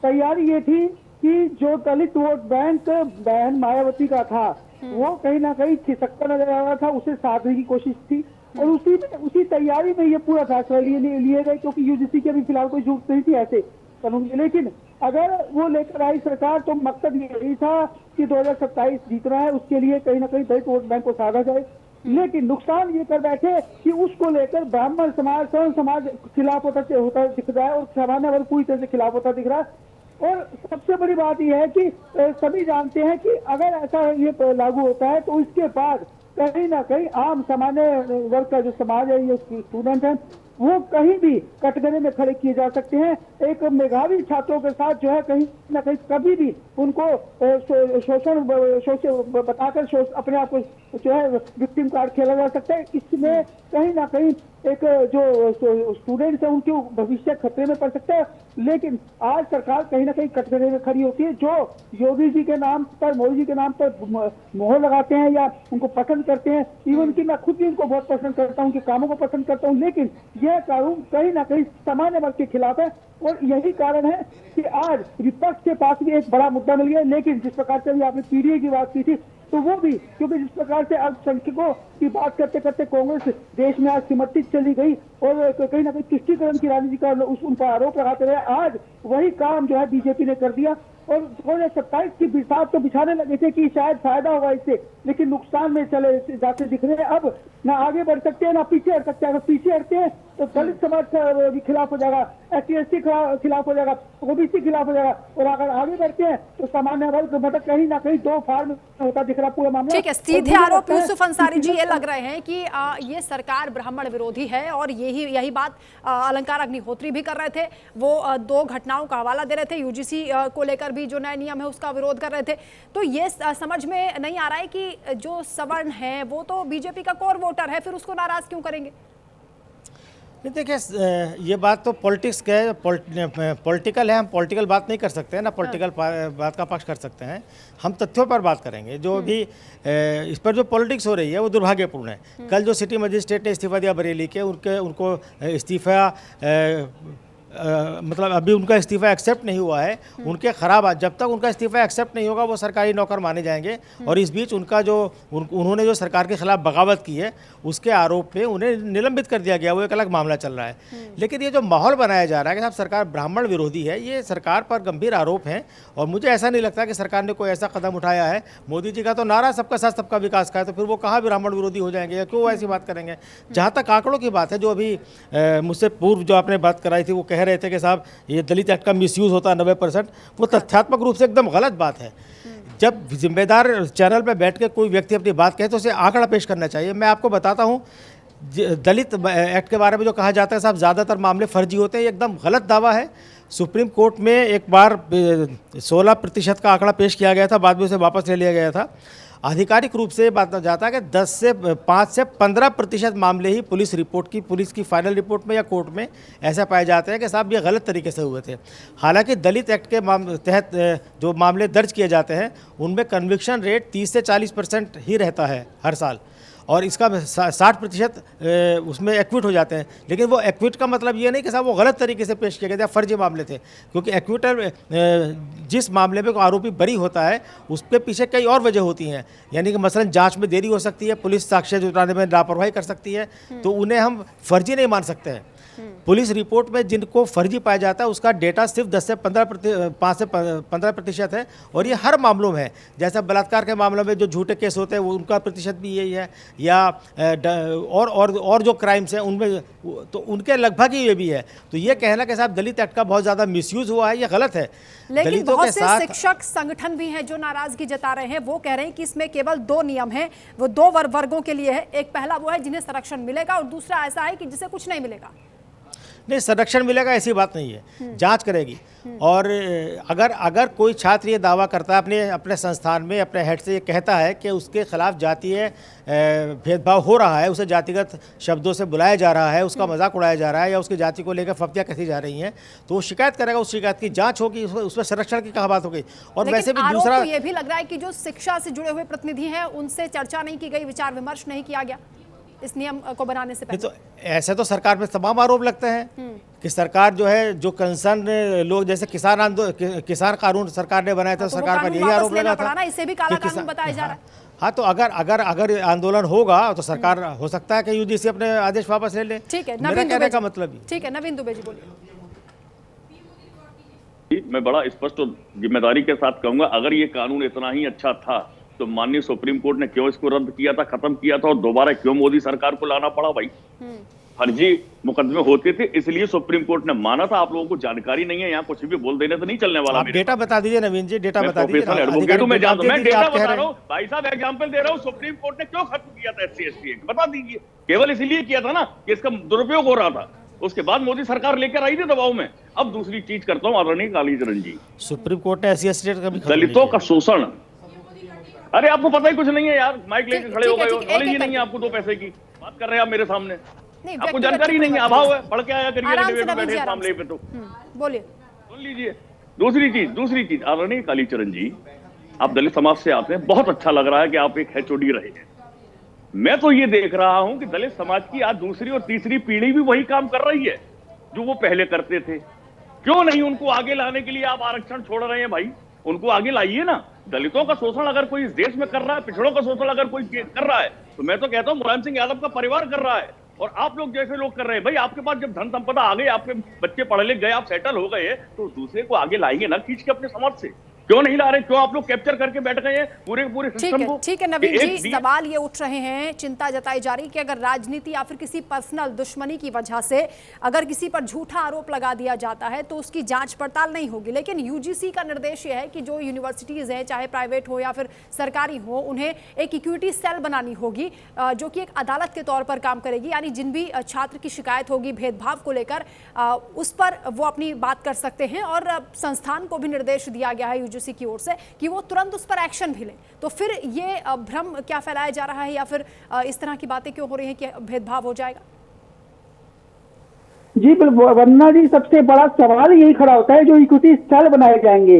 तैयारी ये थी कि जो दलित वोट बैंक बहन मायावती का था वो कहीं ना कहीं खिसकता नजर आ रहा था, उसे साधने की कोशिश थी और उसी तैयारी में ये पूरा फैसला लिए गए, क्योंकि यूजीसी की अभी फिलहाल कोई जरूरत नहीं थी ऐसे कानून की। लेकिन अगर वो लेकर आई सरकार तो मकसद यही था कि 2027 जीतना है, उसके लिए कहीं ना कहीं दलित वोट बैंक को साधा जाए। लेकिन नुकसान ये कर बैठे कि उसको लेकर ब्राह्मण समाज, स्वर्ण समाज खिलाफ होता दिख रहा है और सामान्य वर्ग पूरी तरह से खिलाफ होता दिख रहा है। और सबसे बड़ी बात यह है कि सभी जानते हैं कि अगर ऐसा ये लागू होता है तो इसके बाद कहीं ना कहीं आम सामान्य वर्ग का जो समाज है, ये स्टूडेंट है, वो कहीं भी कटघरे में खड़े किए जा सकते हैं। एक मेधावी छात्रों के साथ जो है कहीं ना कहीं कभी भी उनको शोषण बताकर अपने आप को जो है विक्टिम कार्ड खेला जा सकता है। इसमें कहीं ना कहीं एक जो स्टूडेंट्स है उनके भविष्य खतरे में पड़ सकता है। लेकिन आज सरकार कहीं ना कहीं कटघरे में खड़ी होती है। जो योगी जी के नाम पर, मोदी जी के नाम पर मोहर लगाते हैं या उनको पसंद करते हैं, इवन कि मैं खुद भी उनको बहुत पसंद करता हूं, उनके कामों को पसंद करता हूं, लेकिन यह कानून कहीं ना कहीं सामान्य वर्ग के खिलाफ है। और यही कारण है कि आज विपक्ष के पास भी एक बड़ा मुद्दा मिल गया। लेकिन जिस प्रकार से आपने पीडीए की बात की थी, तो वो भी, क्योंकि जिस प्रकार से अल्पसंख्यकों की बात करते करते कांग्रेस देश में आज सिमटित चली गई और कहीं ना कहीं तुष्टीकरण की राजनीति का उन पर आरोप लगाते रहे, आज वही काम जो है बीजेपी ने कर दिया। और 2027 की बिसात तो बिछाने लगे थे कि शायद फायदा होगा इससे, लेकिन नुकसान में चले जाते दिख रहे हैं। अब ना आगे बढ़ सकते हैं ना पीछे हट सकते हैं। अगर पीछे हटते हैं तो दलित समाज के खिलाफ हो जाएगा, SC/ST खिलाफ हो जाएगा, OBC खिलाफ हो जाएगा, और अगर आगे बढ़ते हैं तो सामान्य वर्ग मतलब कहीं ना कहीं दो फाड़ में होता दिख रहा पूरा मामला। ठीक है, सीधे आरोप यूसुफ अंसारी जी ये लग रहे हैं कि ये सरकार ब्राह्मण विरोधी है, और यही बात अलंकार अग्निहोत्री भी कर रहे थे। वो 2 घटनाओं का हवाला दे रहे थे, यूजीसी को लेकर भी जो नया नियम है उसका विरोध कर रहे थे। तो ये समझ में नहीं आ रहा है कि जो सवर्ण है वो तो बीजेपी का कोर वोटर है, फिर उसको नाराज क्यों करेंगे? देखिए, ये बात तो पॉलिटिक्स के पॉलिटिकल है, हम पॉलिटिकल बात नहीं कर सकते हैं ना, पॉलिटिकल बात का पक्ष कर सकते हैं। हम तथ्यों पर बात करेंगे। जो भी इस पर जो पॉलिटिक्स हो रही है वो दुर्भाग्यपूर्ण है। कल जो सिटी मजिस्ट्रेट ने इस्तीफा दिया बरेली के, उनको इस्तीफा मतलब अभी उनका इस्तीफा एक्सेप्ट नहीं हुआ है। उनके खराब, जब तक उनका इस्तीफा एक्सेप्ट नहीं होगा वो सरकारी नौकर माने जाएंगे। और इस बीच उन्होंने जो सरकार के खिलाफ बगावत की है उसके आरोप पे उन्हें निलंबित कर दिया गया, वो एक अलग मामला चल रहा है। लेकिन ये जो माहौल बनाया जा रहा है कि साहब सरकार ब्राह्मण विरोधी है, ये सरकार पर गंभीर आरोप है। और मुझे ऐसा नहीं लगता कि सरकार ने कोई ऐसा कदम उठाया है। मोदी जी का तो नारा सबका साथ सबका विकास का है, तो फिर वो कहाँ ब्राह्मण विरोधी हो जाएंगे या क्यों ऐसी बात करेंगे? जहाँ तक आंकड़ों की बात है, जो अभी मुझसे पूर्व जो आपने बात कराई थी, वो कह रहे थे कि साहब ये दलित एक्ट का मिसयूज़ होता है 90%, वो तथ्यात्मक रूप से एकदम गलत बात है। जब जिम्मेदार चैनल पर बैठ के कोई व्यक्ति अपनी बात कहे तो उसे आंकड़ा पेश करना चाहिए। मैं आपको बताता हूँ, दलित एक्ट के बारे में जो कहा जाता है साहब ज़्यादातर मामले फर्जी होते हैं, ये एकदम गलत दावा है। सुप्रीम कोर्ट में एक बार 16% का आंकड़ा पेश किया गया था, बाद में उसे वापस ले लिया गया था। आधिकारिक रूप से बात जाता है कि 5 से 15% मामले ही पुलिस की फाइनल रिपोर्ट में या कोर्ट में ऐसा पाए जाते हैं कि साहब ये गलत तरीके से हुए थे। हालांकि दलित एक्ट के तहत जो मामले दर्ज किए जाते हैं उनमें कन्विक्शन रेट 30 से 40% ही रहता है हर साल, और इसका 60% उसमें एक्विट हो जाते हैं। लेकिन वो एक्विट का मतलब ये नहीं कि साहब वो गलत तरीके से पेश किए गए थे, फर्जी मामले थे, क्योंकि एक्विटल जिस मामले में कोई आरोपी बरी होता है उसके पीछे कई और वजह होती हैं। यानी कि मसलन जांच में देरी हो सकती है, पुलिस साक्ष्य जुटाने में लापरवाही कर सकती है, तो उन्हें हम फर्जी नहीं मान सकते हैं। पुलिस रिपोर्ट में जिनको फर्जी पाया जाता है उसका डेटा सिर्फ 5 से 15% है, और ये हर मामलों में है। जैसा बलात्कार के मामलों में जो झूठे केस होते हैं वो उनका प्रतिशत भी यही है, या और जो क्राइम्स हैं उनमें तो उनके लगभग ही ये भी है। तो ये कहना कि साहब दलित एक्ट का बहुत ज़्यादा मिसयूज़ हुआ है, ये गलत है। लेकिन बहुत से शिक्षक संगठन भी हैं जो नाराजगी जता रहे हैं। वो कह रहे हैं कि इसमें केवल 2 नियम हैं, वो 2 वर्गों के लिए है। एक पहला वो है जिन्हें संरक्षण मिलेगा, और दूसरा ऐसा है कि जिसे कुछ नहीं मिलेगा। नहीं, संरक्षण मिलेगा ऐसी बात नहीं है, जांच करेगी। और अगर कोई छात्र ये दावा करता है अपने संस्थान में अपने हेड से ये कहता है कि उसके खिलाफ जातीय भेदभाव हो रहा है, उसे जातिगत शब्दों से बुलाया जा रहा है, उसका मजाक उड़ाया जा रहा है, या उसकी जाति को लेकर फप्तियाँ कसी जा रही हैं, तो वो शिकायत करेगा, उस शिकायत की जांच होगी, उसमें संरक्षण की कहा बात होगी। और वैसे भी दूसरा ये भी लग रहा है कि जो शिक्षा से जुड़े हुए प्रतिनिधि हैं उनसे चर्चा नहीं की गई, विचार विमर्श नहीं किया गया इस नियम को बनाने से पहले। तो ऐसे तो सरकार पे तमाम आरोप लगते हैं कि सरकार जो है, जो कंसर्न लोग, जैसे किसान कानून सरकार ने बनाया था, सरकार पर यही आरोप लगा था। इसे भी काला कानून बताया जा रहा है। हाँ, तो अगर आंदोलन होगा तो सरकार हो सकता है कि यूजीसी अपने आदेश वापस ले ले। ठीक है, मेरा कहने का मतलब ठीक है। नवीन दुबे जी बोलिए। मैं बड़ा स्पष्ट और जिम्मेदारी के साथ कहूंगा, अगर ये कानून इतना ही अच्छा था तो माननीय सुप्रीम कोर्ट ने क्यों इसको रद्द किया था, खत्म किया था, और दोबारा क्यों मोदी सरकार को लाना पड़ा? भाई फर्जी मुकदमे होते थे, इसलिए सुप्रीम कोर्ट ने माना था। आप लोगों को जानकारी नहीं है, यहाँ कुछ भी बोल देने तो नहीं चलने वाला। आप डेटा बता दीजिए नवीन जी, डेटा बता दीजिए। मैं डेटा बता रहा हूँ भाई साहब, एग्जाम्पल दे रहा हूँ। सुप्रीम कोर्ट ने क्यों खत्म किया था SC/ST एक्ट, बता दीजिए। केवल इसलिए किया था ना कि इसका दुरुपयोग हो रहा था, उसके बाद मोदी सरकार लेकर आई थी दबाव में। अब दूसरी चीज करता हूँ आदरणीय कालीचरण जी, सुप्रीम कोर्ट ने SC/ST एक्ट का भी दलितों का शोषण, अरे आपको पता ही कुछ नहीं है यार, माइक लेकर खड़े हो गए हो, नॉलेज ही नहीं है आपको 2 पैसे की बात कर रहे हैं आप मेरे सामने, आपको जानकारी नहीं है, अभाव है। पढ़ के आया करिए डिबेट में बैठे इस मामले पे, तो बोलिए, सुन लीजिए। दूसरी चीज आदरणीय कालीचरण जी, आप दलित समाज से आते हैं, बहुत अच्छा लग रहा है कि आप एक HOD रहे हैं। मैं तो ये देख रहा हूं कि दलित समाज की आज दूसरी और तीसरी पीढ़ी भी वही काम कर रही है जो वो पहले करते थे। क्यों नहीं उनको आगे लाने के लिए आप आरक्षण छोड़ रहे हैं? भाई उनको आगे लाइए ना। दलितों का शोषण अगर कोई इस देश में कर रहा है, पिछड़ों का शोषण अगर कोई कर रहा है, तो मैं तो कहता हूं मुलायम सिंह यादव का परिवार कर रहा है, और आप लोग जैसे लोग कर रहे हैं। भाई आपके पास जब धन संपदा आ गई, आपके बच्चे पढ़ लिख गए, आप सेटल हो गए, तो दूसरे को आगे लाएंगे ना खींच के अपने समाज से। क्यों नहीं ला रहे? क्यों आप लोग कैप्चर करके बैठ गए हैं पूरे सिस्टम को? ठीक है नवीन जी, सवाल ये उठ रहे हैं, चिंता जताई जा रही कि अगर राजनीति या फिर किसी पर्सनल दुश्मनी की वजह से अगर किसी पर झूठा आरोप लगा दिया जाता है तो उसकी जांच पड़ताल नहीं होगी। लेकिन यूजीसी का निर्देश ये है कि जो यूनिवर्सिटीज हैं, चाहे प्राइवेट हो या फिर सरकारी हो, उन्हें एक इक्विटी सेल बनानी होगी जो कि एक अदालत के तौर पर काम करेगी। यानी जिन भी छात्र की शिकायत होगी भेदभाव को लेकर, उस पर वो अपनी बात कर सकते हैं, और संस्थान को भी निर्देश दिया गया है यूजीसी की ओर से कि वो तुरंत उस पर एक्शन भी ले। तो फिर ये भ्रम क्या फैलाया जा रहा है, या फिर इस तरह की बातें क्यों हो रही हैं कि भेदभाव हो जाएगा? जी बिल्कुल, वरना जी सबसे बड़ा सवाल यही खड़ा होता है, जो इक्विटी सेल बनाए जाएंगे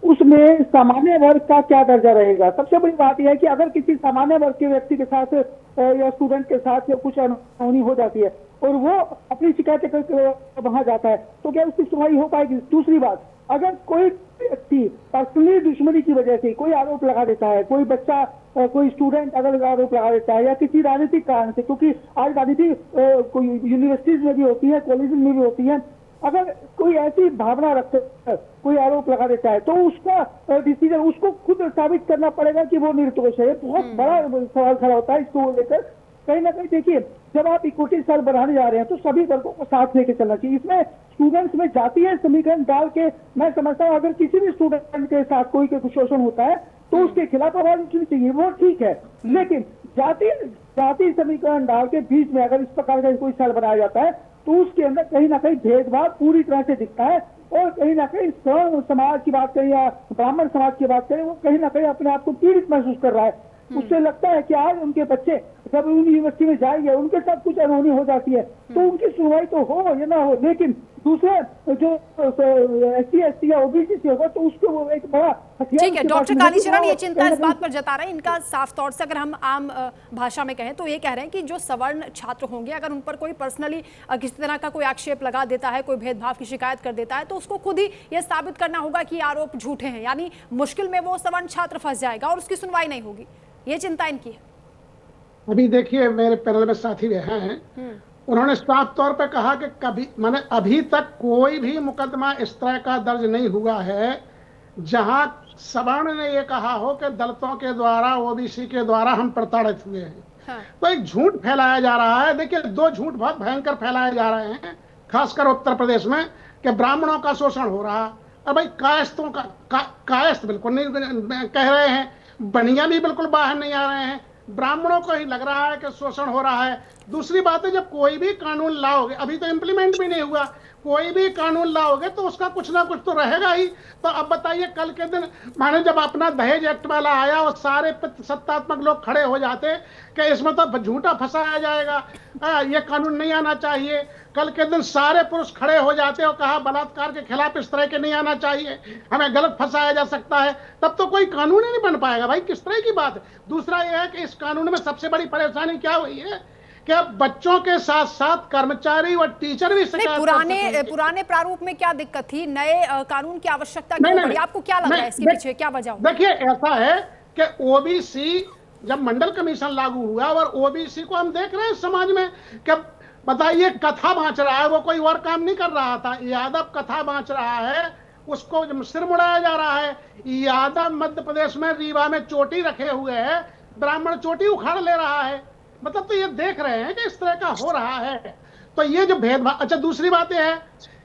उसमें सामान्य वर्ग का क्या दर्जा रहेगा। सबसे बड़ी बात यह है कि अगर किसी सामान्य वर्ग के व्यक्ति के साथ या स्टूडेंट के साथ कुछ अनहोनी हो जाती है और वो अपनी शिकायत करके वहां जाता है, तो क्या उसकी सुनवाई हो पाएगी? दूसरी बात, अगर कोई व्यक्ति पर्सनली दुश्मनी की वजह से कोई आरोप लगा देता है, कोई बच्चा, कोई स्टूडेंट अगर आरोप लगा देता है, या किसी राजनीतिक कारण से, क्योंकि आज राजनीति कोई यूनिवर्सिटीज में भी होती है, कॉलेज में भी होती है, अगर कोई ऐसी भावना रखते है, कोई आरोप लगा देता है, तो उसका डिसीजन उसको खुद साबित करना पड़ेगा कि वो निर्दोष है। बहुत बड़ा सवाल खड़ा होता है इसको लेकर। कहीं ना कहीं देखिए, जब आप इक्विटी सेल बढ़ाने जा रहे हैं तो सभी वर्गों को साथ लेके चलना चाहिए। इसमें स्टूडेंट्स में जातीय समीकरण डाल के मैं समझता हूँ अगर किसी भी स्टूडेंट के साथ कोई शोषण होता है तो उसके खिलाफ आवाज उठनी चाहिए, वो ठीक है। लेकिन जातीय समीकरण डाल के बीच में अगर इस प्रकार का कोई सेल बनाया जाता है तो उसके अंदर कहीं ना कहीं भेदभाव पूरी तरह से दिखता है। और कहीं ना कहीं स्वर्ण समाज की बात करें या ब्राह्मण समाज की बात करें, वो कहीं ना कहीं अपने आप को पीड़ित महसूस कर रहा है। उससे लगता है कि आज उनके बच्चे जब यूनिवर्सिटी में जाएंगे उनके साथ कुछ अनहोनी हो जाती है तो उनकी सुनवाई तो हो या ना हो, लेकिन दूसरे जो SC/ST या OBC से होगा तो उसको वो एक बड़ा हथियार। ठीक है, डॉक्टर कालीचरण ये चिंता इस बात पर जता रहे हैं, इनका साफ तौर से अगर हम आम भाषा में कहें तो ये कह रहे हैं कि जो सवर्ण छात्र होंगे अगर उन पर कोई पर्सनली किसी तरह का कोई आक्षेप लगा देता है, कोई भेदभाव की शिकायत कर देता है तो उसको खुद ही ये साबित करना होगा कि आरोप झूठे हैं, यानी मुश्किल में वो सवर्ण छात्र फंस जाएगा और उसकी सुनवाई नहीं होगी। ये चिंता इनकी है। अभी देखिए मेरे पैनल में साथी हैं, उन्होंने साफ तौर पे कहा कि कभी माने अभी तक कोई भी मुकदमा इस तरह का दर्ज नहीं हुआ है जहां सवर्ण ने ये कहा हो कि दलितों के द्वारा OBC के द्वारा हम प्रताड़ित हुए हैं। हाँ। तो एक झूठ फैलाया जा रहा है। देखिए, दो झूठ बहुत भयंकर फैलाए जा रहे हैं, खासकर उत्तर प्रदेश में, कि ब्राह्मणों का शोषण हो रहा है। और भाई कायस्तों का कायस्थ बिल्कुल नहीं कह रहे हैं, बनिया भी बिल्कुल बाहर नहीं आ रहे हैं, ब्राह्मणों को ही लग रहा है कि शोषण हो रहा है। दूसरी बात है, जब कोई भी कानून लाओगे, अभी तो इम्प्लीमेंट भी नहीं हुआ, कोई भी कानून लाओगे तो उसका कुछ ना कुछ तो रहेगा ही। तो अब बताइए, कल के दिन माने जब अपना दहेज एक्ट वाला आया और सारे सत्तात्मक लोग खड़े हो जाते कि इसमें तो झूठा फंसाया जाएगा, ये कानून नहीं आना चाहिए। कल के दिन सारे पुरुष खड़े हो जाते और कहा बलात्कार के खिलाफ इस तरह के नहीं आना चाहिए, हमें गलत फंसाया जा सकता है, तब तो कोई कानून ही नहीं बन पाएगा। भाई किस तरह की बात है। दूसरा यह है कि इस कानून में सबसे बड़ी परेशानी क्या हुई है कि बच्चों के साथ साथ कर्मचारी और टीचर भी पुराने प्रारूप में क्या दिक्कत थी, नए कानून की आवश्यकता क्यों पड़ी? आपको क्या लग रहा है इसके पीछे क्या वजह? देखिए, ऐसा है कि OBC जब मंडल कमीशन लागू हुआ और OBC को हम देख रहे हैं समाज में कि बताइए कथा बांच रहा है, वो कोई और काम नहीं कर रहा था, यादव कथा बांच रहा है, उसको सिर मुड़ाया जा रहा है। यादव मध्य प्रदेश में रीवा में चोटी रखे हुए है, ब्राह्मण चोटी उखाड़ ले रहा है। मतलब तो ये देख रहे हैं कि इस तरह का हो रहा है। तो ये जो भेदभाव, अच्छा दूसरी बात यह है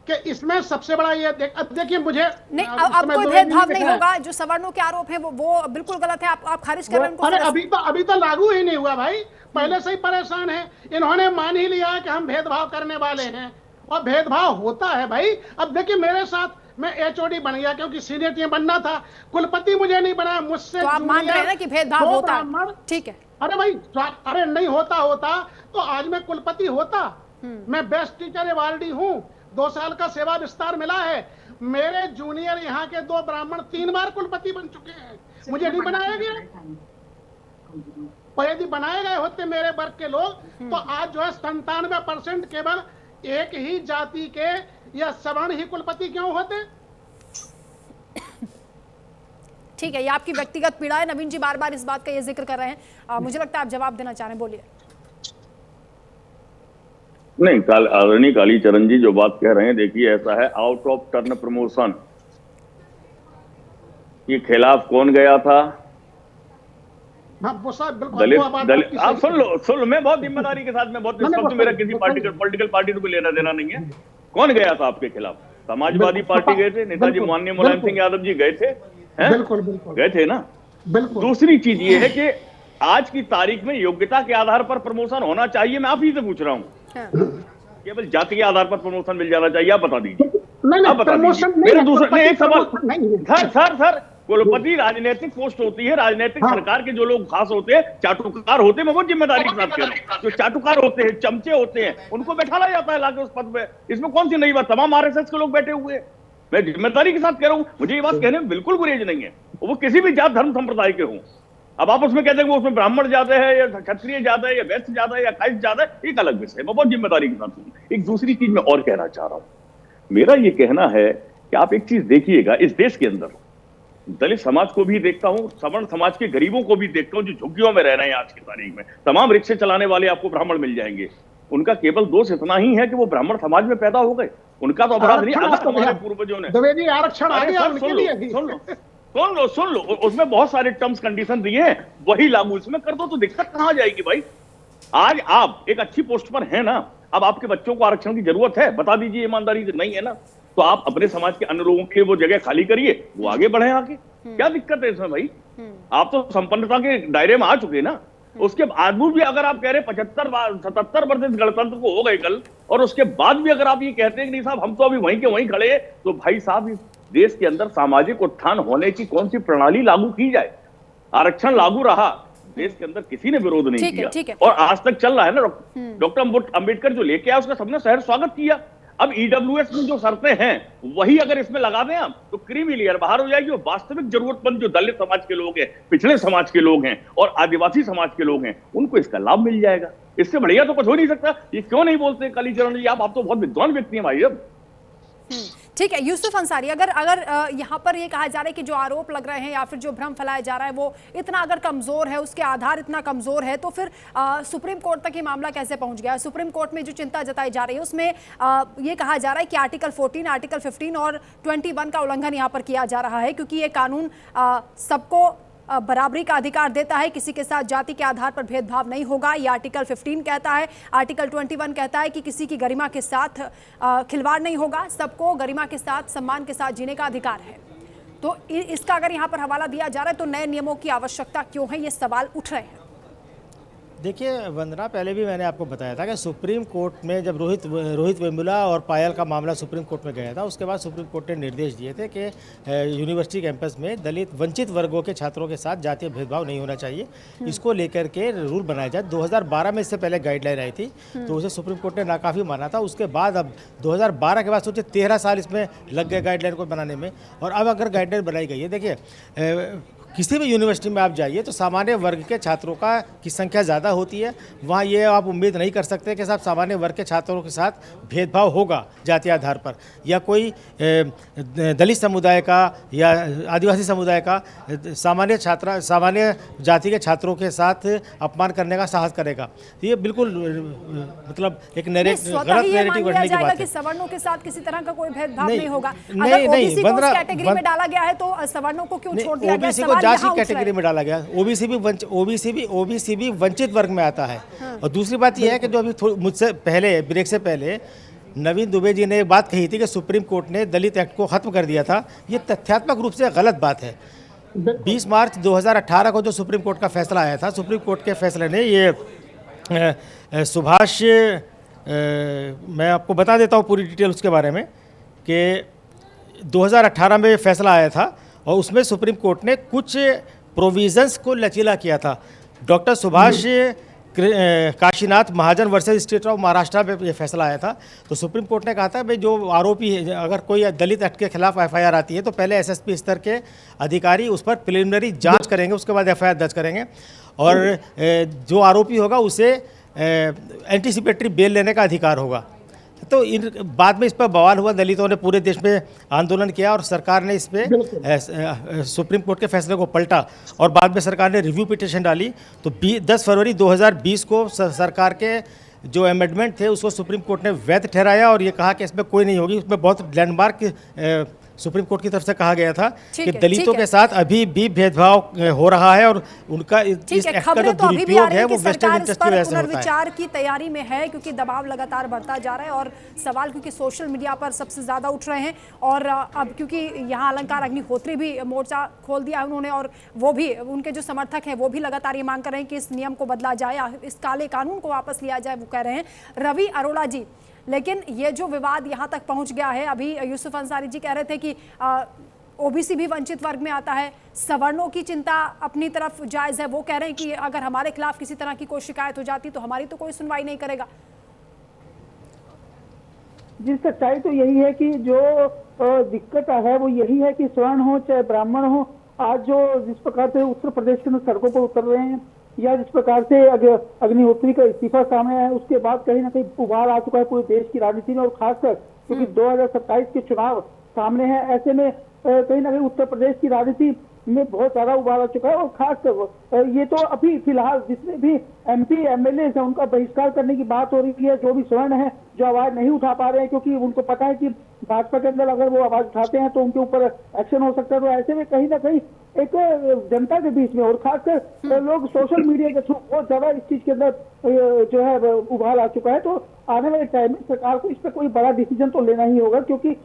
कि इसमें सबसे बड़ा ये देखिए मुझे नहीं, अब कोई भेदभाव नहीं होगा। जो सवर्णों के आरोप है वो बिल्कुल गलत है, आप खारिज कर रहे हैं। अरे अभी तो लागू ही नहीं हुआ भाई, पहले से ही परेशान है। इन्होंने मान ही लिया कि हम भेदभाव करने वाले हैं और भेदभाव होता है भाई। अब देखिए, मेरे साथ मैं HOD बन गया क्योंकि सीनियर बनना था, कुलपति मुझे नहीं बनाया, मुझसे तो आप मान रहे हैं ना कि भेदभाव होता है? ठीक है। अरे भाई, अरे नहीं होता तो आज मैं कुलपति होता। मैं बेस्ट टीचर अवार्डी हूँ, 2 साल का सेवा विस्तार मिला है। मेरे जूनियर यहाँ के 2 ब्राह्मण 3 बार कुलपति बन चुके हैं, मुझे नहीं बनाया गया। और यदि बनाए गए होते मेरे वर्ग के लोग तो आज जो है 97% केवल एक ही जाति के या सवर्ण ही कुलपति क्यों होते। ठीक है, ये आपकी व्यक्तिगत पीड़ा है। नवीन जी बार बार इस बात का ये जिक्र कर रहे हैं, मुझे लगता है आप जवाब देना चाह रहे हैं, बोलिए। नहीं, आदरणीय कालीचरण जी जो बात कह रहे हैं, देखिए ऐसा है, आउट ऑफ टर्न प्रमोशन के खिलाफ कौन गया था? दलित। आप सुन लो, मैं बहुत ईमानदारी के साथ में बहुत निष्पक्ष, मेरा किसी पॉलिटिकल पार्टी को लेना देना नहीं है। कौन गया था आपके खिलाफ? समाजवादी पार्टी गए थे, नेताजी माननीय मुलायम सिंह यादव जी गए थे, गए थे ना। दूसरी चीज ये है कि आज की तारीख में योग्यता के आधार पर प्रमोशन होना चाहिए। मैं आप ही से पूछ रहा हूँ, केवल जाति के आधार पर प्रमोशन मिल जाना चाहिए? आप बता दीजिए, आप बता दीजिए। मेरे दूसरा एक सवाल, सर कुलपति राजनीतिक पोस्ट होती है, राजनीतिक सरकार के जो लोग खास होते हैं, चाटुकार होते हैं, मैं बहुत जिम्मेदारी के साथ कह रहा हूं, जो चाटुकार होते हैं, चमचे होते हैं, उनको बैठाला जाता है लाके उस पद पे। इसमें कौन सी नई बात? तमाम RSS के लोग बैठे हुए हैं, मैं जिम्मेदारी के साथ कह रहा हूं, मुझे ये बात कहने में बिल्कुल गुरेज नहीं है, वो किसी भी जात धर्म संप्रदाय के हों। अब आप उसमें कहते हैं वो उसमें ब्राह्मण ज्यादा है या क्षत्रिय ज्यादा है या वैश्य ज्यादा है या कायस्थ ज्यादा है, एक अलग विषय है, मैं बहुत जिम्मेदारी के साथ हूं। एक दूसरी चीज मैं और कहना चाह रहा हूं, मेरा ये कहना है कि आप एक चीज देखिएगा, इस देश के अंदर दलित समाज को भी देखता हूं, सवर्ण समाज के गरीबों को भी देखता हूं, जो झुग्गियों में रह रहे हैं आज की तारीख में। तमाम रिक्शे चलाने वाले आपको ब्राह्मण मिल जाएंगे। उनका केवल दोष इतना ही है कि वो ब्राह्मण समाज में पैदा हो गए, उनका तो अपराध नहीं। अगर हमारे पूर्वजों ने आरक्षण आ गया उनके लिए। सुन लो, उसमें बहुत सारे टर्म्स कंडीशन दिए हैं, वही लागू इसमें कर दो तो दिक्कत कहां जाएगी भाई? आज आप एक अच्छी पोस्ट पर हैं ना, अब आपके बच्चों को आरक्षण की जरूरत है, बता दीजिए ईमानदारी से, नहीं है ना, तो आप अपने समाज के अन्य लोगों के वो जगह खाली करिए, वो आगे बढ़े आगे। क्या दिक्कत है इसमें भाई? आप तो संपन्नता के दायरे में आ चुके ना। उसके बाद भी अगर आप कह रहे 77% गणतंत्र को हो गए कल, और उसके बाद भी अगर आप ये कहते हैं कि नहीं साहब हम तो अभी वहीं के वहीं खड़े हैं, तो भाई साहब इस देश के अंदर सामाजिक उत्थान होने की कौन सी प्रणाली लागू की जाए? आरक्षण लागू रहा, देश के अंदर किसी ने विरोध नहीं किया, और आज तक चल रहा है ना। डॉक्टर अंबेडकर जो लेके आया उसका सबने सहर्ष स्वागत किया। अब ईडब्ल्यूएस में जो शर्तें हैं वही अगर इसमें लगा दें आप, तो क्रीमी लेयर बाहर हो जाएगी, और वास्तविक जरूरतमंद जो दलित समाज के लोग हैं, पिछड़े समाज के लोग हैं और आदिवासी समाज के लोग हैं, उनको इसका लाभ मिल जाएगा। इससे बढ़िया तो कुछ हो नहीं सकता। ये क्यों नहीं बोलते कालीचरण जी? आप तो बहुत विद्वान व्यक्ति हैं भाई। अब ठीक है यूसुफ अंसारी, अगर यहाँ पर ये कहा जा रहा है कि जो आरोप लग रहे हैं या फिर जो भ्रम फैलाया जा रहा है वो इतना अगर कमजोर है, उसके आधार इतना कमजोर है, तो फिर सुप्रीम कोर्ट तक ये मामला कैसे पहुंच गया? सुप्रीम कोर्ट में जो चिंता जताई जा रही है उसमें ये कहा जा रहा है कि आर्टिकल 14, आर्टिकल 15 और 21 का उल्लंघन यहाँ पर किया जा रहा है, क्योंकि ये कानून सबको बराबरी का अधिकार देता है, किसी के साथ जाति के आधार पर भेदभाव नहीं होगा, ये आर्टिकल 15 कहता है। आर्टिकल 21 कहता है कि किसी की गरिमा के साथ खिलवाड़ नहीं होगा, सबको गरिमा के साथ सम्मान के साथ जीने का अधिकार है। तो इसका अगर यहाँ पर हवाला दिया जा रहा है तो नए नियमों की आवश्यकता क्यों है, ये सवाल उठ रहे हैं। देखिए वंदना, पहले भी मैंने आपको बताया था कि सुप्रीम कोर्ट में जब रोहित वेमुला और पायल का मामला सुप्रीम कोर्ट में गया था, उसके बाद सुप्रीम कोर्ट ने निर्देश दिए थे कि यूनिवर्सिटी कैंपस में दलित वंचित वर्गों के छात्रों के साथ जातीय भेदभाव नहीं होना चाहिए। इसको लेकर के रूल बनाया जाए। 2012 में इससे पहले गाइडलाइन आई थी, तो उसे सुप्रीम कोर्ट ने नाकाफी माना था। उसके बाद अब 2012 के बाद सोचिए 13 साल इसमें लग गए गाइडलाइन को बनाने में, और अब अगर गाइडलाइन बनाई गई है। देखिए किसी भी यूनिवर्सिटी में आप जाइए तो सामान्य वर्ग के छात्रों की संख्या ज़्यादा होती है। वहाँ ये आप उम्मीद नहीं कर सकते कि साहब सामान्य वर्ग के छात्रों के साथ भेदभाव होगा जातीय आधार पर, या कोई दलित समुदाय का या आदिवासी समुदाय का सामान्य जाति के छात्रों के साथ अपमान करने का साहस करेगा। तो ये बिल्कुल मतलब एक गलत नैरेटिव बढ़ने की बात है। सवर्णों के साथ किसी तरह का कोई भेदभाव नहीं होगा। नहीं, कैटेगरी में डाला गया है तो सवर्णों को क्यों छोड़ दिया गया? जाति कैटेगरी में डाला गया। ओबीसी भी वंचित वर्ग में आता है। और दूसरी बात यह है कि जो अभी मुझसे पहले ब्रेक से पहले नवीन दुबे जी ने एक बात कही थी कि सुप्रीम कोर्ट ने दलित एक्ट को खत्म कर दिया था। ये तथ्यात्मक रूप से गलत बात है। 20 मार्च 2018 को जो सुप्रीम कोर्ट का फैसला आया था, सुप्रीम कोर्ट के फैसले ने ये सुभाष, मैं आपको बता देता हूँ पूरी डिटेल उसके बारे में, कि 2018 में फैसला आया था और उसमें सुप्रीम कोर्ट ने कुछ प्रोविजंस को लचीला किया था। Doctor Subhash Kashinath Mahajan versus state of Maharashtra में ये फैसला आया था। तो सुप्रीम कोर्ट ने कहा था भाई जो आरोपी है, अगर कोई दलित एक्ट के खिलाफ एफआईआर आती है तो पहले एसएसपी स्तर के अधिकारी उस पर प्रिलिमिनरी जांच करेंगे, उसके बाद एफआईआर दर्ज करेंगे, और जो आरोपी होगा उसे एंटीसिपेटरी बेल लेने का अधिकार होगा। तो बाद में इस पर बवाल हुआ, दलितों ने पूरे देश में आंदोलन किया और सरकार ने इस पे सुप्रीम कोर्ट के फैसले को पलटा, और बाद में सरकार ने रिव्यू पिटीशन डाली। तो 10 फरवरी 2020 को सरकार के जो अमेंडमेंट थे उसको सुप्रीम कोर्ट ने वैध ठहराया और ये कहा कि इसमें कोई नहीं होगी। उसमें बहुत लैंडमार्क सुप्रीम कोर्ट की तरफ से कहा गया था कि दलितों के साथ अभी भी भेदभाव हो रहा है और उनका इस एक्ट का जो दुरुपयोग है वो वेस्टर्न इंटरेस्ट की वजह से होता है। पुनर्विचार की तैयारी में है क्योंकि दबाव लगातार बढ़ता जा रहा है और सवाल क्योंकि सोशल मीडिया पर सबसे ज्यादा उठ रहे हैं, और अब क्योंकि यहाँ अलंकार अग्निहोत्री भी मोर्चा खोल दिया है उन्होंने, और वो भी उनके जो समर्थक हैं वो भी लगातार ये मांग कर रहे हैं कि इस नियम को बदला जाए, इस काले कानून को वापस लिया जाए, वो कह रहे हैं रवि अरोड़ा जी। लेकिन ये जो विवाद यहाँ तक पहुँच गया है, अभी यूसुफ अंसारी जी कह रहे थे कि ओबीसी भी वंचित वर्ग में आता है, सवर्णों की चिंता अपनी तरफ जायज़ है, वो कह रहे हैं कि अगर हमारे खिलाफ किसी तरह की कोई शिकायत हो जाती तो हमारी तो कोई सुनवाई नहीं करेगा। जी सच्चाई तो यही है कि जो दिक्कत है वो यही है कि स्वर्ण हो चाहे ब्राह्मण हो, आज जो जिस प्रकार से उत्तर प्रदेश के सड़कों पर उतर रहे हैं या जिस प्रकार से अग्निहोत्री का इस्तीफा सामने आया, उसके बाद कहीं ना कहीं उभार आ चुका है पूरे देश की राजनीति में, और खासकर क्योंकि 2027 के चुनाव सामने हैं, ऐसे में कहीं ना कहीं उत्तर प्रदेश की राजनीति में बहुत ज्यादा उबाल आ चुका है। और खासकर ये तो अभी फिलहाल जितने भी MP MLA हैं उनका बहिष्कार करने की बात हो रही है, जो भी स्वर्ण है जो आवाज नहीं उठा पा रहे हैं, क्योंकि उनको पता है कि भाजपा के अंदर अगर वो आवाज उठाते हैं तो उनके ऊपर एक्शन हो सकता है। तो ऐसे में कहीं ना कहीं एक जनता के बीच में और खासकर लोग सोशल मीडिया के थ्रू बहुत ज्यादा इस चीज के अंदर जो है उबाल आ चुका है। तो आने वाले टाइम में सरकार को इस पर कोई बड़ा डिसीजन तो लेना ही होगा, क्योंकि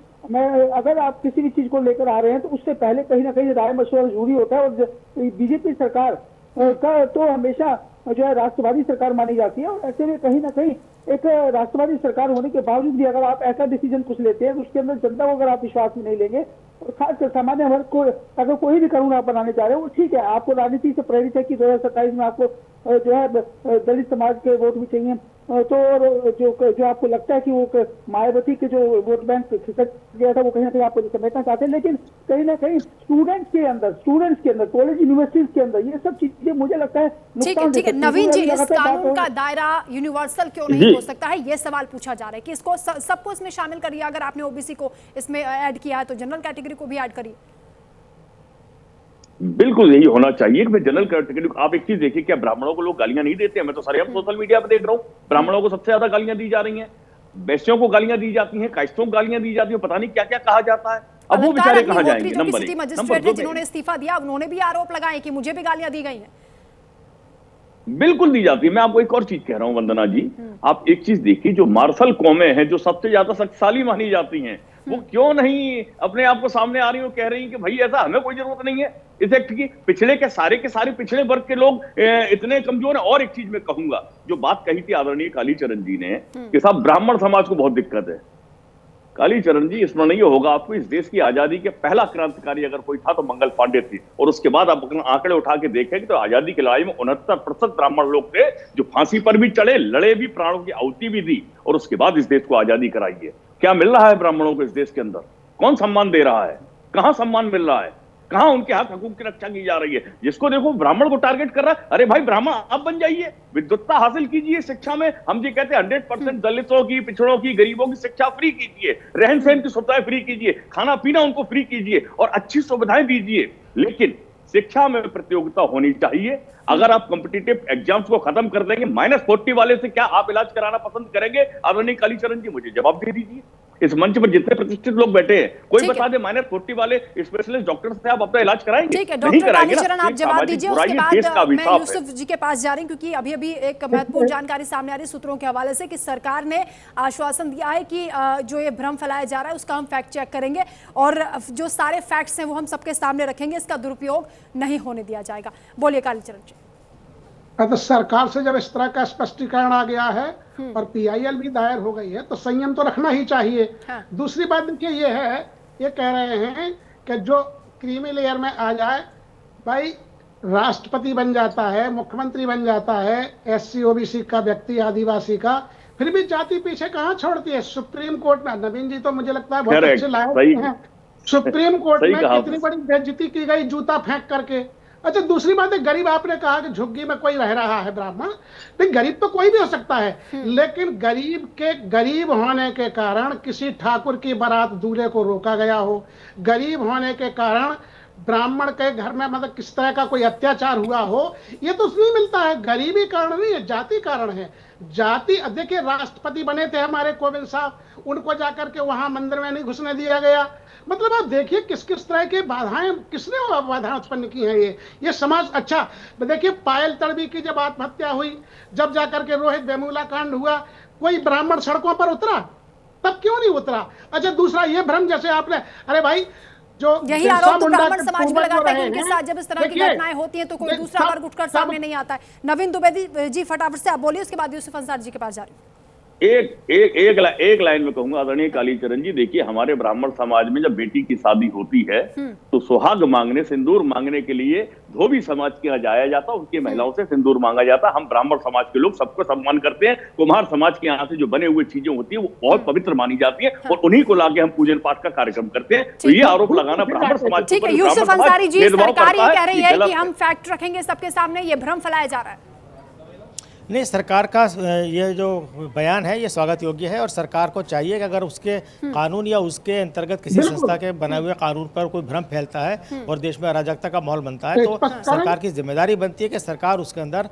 अगर आप किसी भी चीज को लेकर आ रहे हैं तो उससे पहले कहीं ना कहीं राय मशवरा जरूरी होता है। और बीजेपी सरकार का तो हमेशा जो है राष्ट्रवादी सरकार मानी जाती है, और ऐसे में कहीं ना कहीं एक राष्ट्रवादी सरकार होने के बावजूद भी अगर आप ऐसा डिसीजन कुछ लेते हैं तो उसके अंदर जनता को अगर आप विश्वास में नहीं लेंगे, और खासकर सामान्य वर्ग को अगर कोई भी कानून आप बनाने जा रहे हैं, वो ठीक है आपको राजनीति से प्रेरित है कि 2027 में आपको जो है दलित समाज के वोट भी चाहिए, तो और जो आपको लगता है कि वो मायावती के जो वोट बैंक खिसक गया था वो कहीं ना कहीं आपको समेटना चाहते हैं। लेकिन कहीं ना कहीं स्टूडेंट्स के अंदर कॉलेज यूनिवर्सिटीज के अंदर ये सब चीजें मुझे लगता है ठीक है नवीन जी, इस कानून का दायरा यूनिवर्सल क्यों नहीं हो सकता है, ये सवाल पूछा जा रहा है कि इसको सबको इसमें शामिल करिए। अगर आपने OBC को इसमें ऐड किया है तो जनरल कैटेगरी को भी ऐड करिए। बिल्कुल यही होना चाहिए कि जनरल कैटेगरी। आप एक चीज देखिए, क्या ब्राह्मणों को लोग गालियां नहीं देते हैं? मैं तो सारे हम सोशल मीडिया पर देख रहा हूँ, ब्राह्मणों को सबसे ज्यादा गालियां दी जा रही हैं, वैश्यों को गालियां दी जाती हैं, कायस्थों को गालियां दी जाती है, पता नहीं क्या क्या कहा जाता है। अब वो बेचारे कहां जाएंगे? नंबर एक। मजिस्ट्रेट ने जिन्होंने इस्तीफा दिया उन्होंने भी आरोप लगाए कि मुझे भी गालियां दी गई हैं। बिल्कुल दी जाती है। मैं आपको एक और चीज कह रहा हूं वंदना जी, आप एक चीज देखिए, जो मार्शल कौमें हैं जो सबसे ज्यादा शक्तिशाली मानी जाती हैं, वो क्यों नहीं अपने आप को सामने आ रही हो, कह रही हैं कि भाई ऐसा हमें कोई जरूरत नहीं है इस एक्ट की। पिछड़े के सारे पिछड़े वर्ग के लोग इतने कमजोर हैं। और एक चीज मैं कहूंगा, जो बात कही थी आदरणीय कालीचरण जी ने कि साहब ब्राह्मण समाज को बहुत दिक्कत है। कालीचरण जी, स्मरणीय होगा आपको, इस देश की आजादी के पहला क्रांतिकारी अगर कोई था तो मंगल पांडे थे। और उसके बाद आप आंकड़े उठा के देखेंगे तो आजादी की लड़ाई में 69% ब्राह्मण लोग थे जो फांसी पर भी चढ़े, लड़े भी, प्राणों की आहुति भी दी, और उसके बाद इस देश को आजादी कराई है। क्या मिल रहा है ब्राह्मणों को इस देश के अंदर? कौन सम्मान दे रहा है? कहां सम्मान मिल रहा है? कहां उनके हकूक की रक्षा की जा रही है? जिसको देखो ब्राह्मण को टारगेट कर रहा है। अरे भाई ब्राह्मण आप बन जाइए, विद्वत्ता हासिल कीजिए शिक्षा में। हम जी कहते हैं 100% दलितों की, पिछड़ों की, गरीबों की शिक्षा फ्री कीजिए, रहन सहन की सुविधाएं फ्री कीजिए, खाना पीना उनको फ्री कीजिए और अच्छी सुविधाएं दीजिए। लेकिन शिक्षा में प्रतियोगिता होनी चाहिए। अगर आप कॉम्पिटिटिव एग्जाम्स को खत्म कर देंगे, -40 वाले से क्या आप इलाज कराना पसंद करेंगे? आदरणीय कालीचरण जी, मुझे जवाब दे दीजिए। इस मंच पर जितने प्रतिष्ठित लोग बैठे हैं, कोई बता दे -40 वाले स्पेशलिस्ट डॉक्टर से आप अपना इलाज कराएंगे? ठीक है डॉक्टर कालीचरण, आप जवाब दीजिए। उसके बाद मैं यूसुफ जी के पास जा रही हूं, क्योंकि अभी अभी एक महत्वपूर्ण जानकारी सामने आ रही है सूत्रों के हवाले से कि सरकार ने आश्वासन दिया है कि जो ये भ्रम फैलाया जा रहा है उसका हम फैक्ट चेक करेंगे और जो सारे फैक्ट्स हैं वो हम सबके सामने रखेंगे, इसका दुरुपयोग नहीं होने दिया जाएगा। बोलिए कालीचरण जी। तो सरकार से जब इस तरह का स्पष्टीकरण आ गया है और PIL भी दायर हो गई है तो संयम तो रखना ही चाहिए। हाँ। दूसरी बात देखिए, ये है, ये कह रहे हैं कि जो क्रीमी लेयर में आ जाए, भाई राष्ट्रपति बन जाता है, मुख्यमंत्री बन जाता है, SC OBC का व्यक्ति, आदिवासी का, फिर भी जाति पीछे कहाँ छोड़ती है? सुप्रीम कोर्ट में नवीन जी तो मुझे लगता है बहुत अच्छे लायक हैं। सुप्रीम कोर्ट में कितनी बड़ी बेइज्जती की गई जूता फेंक करके। अच्छा, दूसरी बात है, गरीब आपने कहा कि झुग्गी में कोई रह रहा है ब्राह्मण, नहीं गरीब तो कोई भी हो सकता है, लेकिन गरीब होने के कारण किसी ठाकुर की बारात दूल्हे को रोका गया हो, गरीब होने के कारण ब्राह्मण के घर में मतलब किस तरह का कोई अत्याचार हुआ हो, ये तो नहीं मिलता है। गरीबी कारण नहीं है, जाति कारण है। जाति, देखिए राष्ट्रपति बने थे हमारे कोविंद साहब, उनको जाकर के वहां मंदिर में नहीं घुसने दिया गया। मतलब आप देखिए किस किस तरह की बाधाएं, किसने बाधाएं उत्पन्न की हैं ये समाज। अच्छा देखिए, पायल तड़वी की जब आत्महत्या हुई, जब जाकर के रोहित वेमुला कांड हुआ, कोई ब्राह्मण सड़कों पर उतरा? तब क्यों नहीं उतरा? अच्छा, दूसरा ये भ्रम जैसे आपने, अरे भाई जो यही आरोप तो ब्राह्मण समाज में लगाता है कि उनके साथ जब इस तरह की घटनाएं होती हैं तो कोई दूसरा वर्ग उठकर सामने नहीं आता है। नवीन दुबे जी फटाफट से आप बोलिए, उसके बाद यूसुफ अंसारी जी के पास जा रही हूँ। एक लाइन में कहूंगा आदरणीय कालीचरण जी, देखिए हमारे ब्राह्मण समाज में जब बेटी की शादी होती है तो सुहाग मांगने, सिंदूर मांगने के लिए धोबी समाज के यहाँ जाया जाता, उनकी महिलाओं से सिंदूर मांगा जाता। हम ब्राह्मण समाज के लोग सबको सम्मान करते हैं। कुम्हार समाज के यहाँ से जो बने हुए चीजें होती है वो बहुत पवित्र मानी जाती है और उन्हीं को लाके हम पूजन पाठ का कार्यक्रम करते हैं। तो ये आरोप लगाना ब्राह्मण समाज ठीक है। यूसुफ अंसारी जी, सरकार ये कह रही है कि हम फैक्ट रखेंगे सबके सामने, ये भ्रम फैलाया जा रहा है। नहीं, सरकार का ये जो बयान है ये स्वागत योग्य है और सरकार को चाहिए कि अगर उसके कानून या उसके अंतर्गत किसी संस्था के बनाए हुए कानून पर कोई भ्रम फैलता है और देश में अराजकता का माहौल बनता है तो सरकार की जिम्मेदारी बनती है कि सरकार उसके अंदर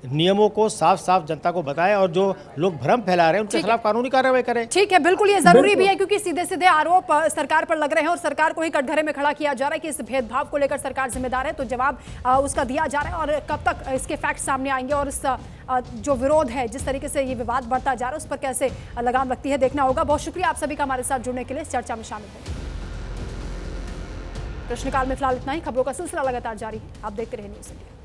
नियमों को साफ साफ जनता को बताए और जो लोग भ्रम फैला रहे हैं उनके खिलाफ कानूनी कार्रवाई करे। ठीक है, बिल्कुल ये जरूरी भी है क्योंकि सीधे सीधे आरोप सरकार पर लग रहे हैं और सरकार को ही कटघरे में खड़ा किया जा रहा है कि इस भेदभाव को लेकर सरकार जिम्मेदार है। तो जवाब उसका दिया जा रहा है और कब तक इसके फैक्ट सामने आएंगे और इस जो विरोध है, जिस तरीके से ये विवाद बढ़ता जा रहा है, उस पर कैसे लगाम लगती है देखना होगा। बहुत शुक्रिया आप सभी का हमारे साथ जुड़ने के लिए, इस चर्चा में शामिल होने। प्रश्नकाल में फिलहाल इतना ही। खबरों का सिलसिला लगातार जारी है, आप देखते रहिए न्यूज़ इंडिया।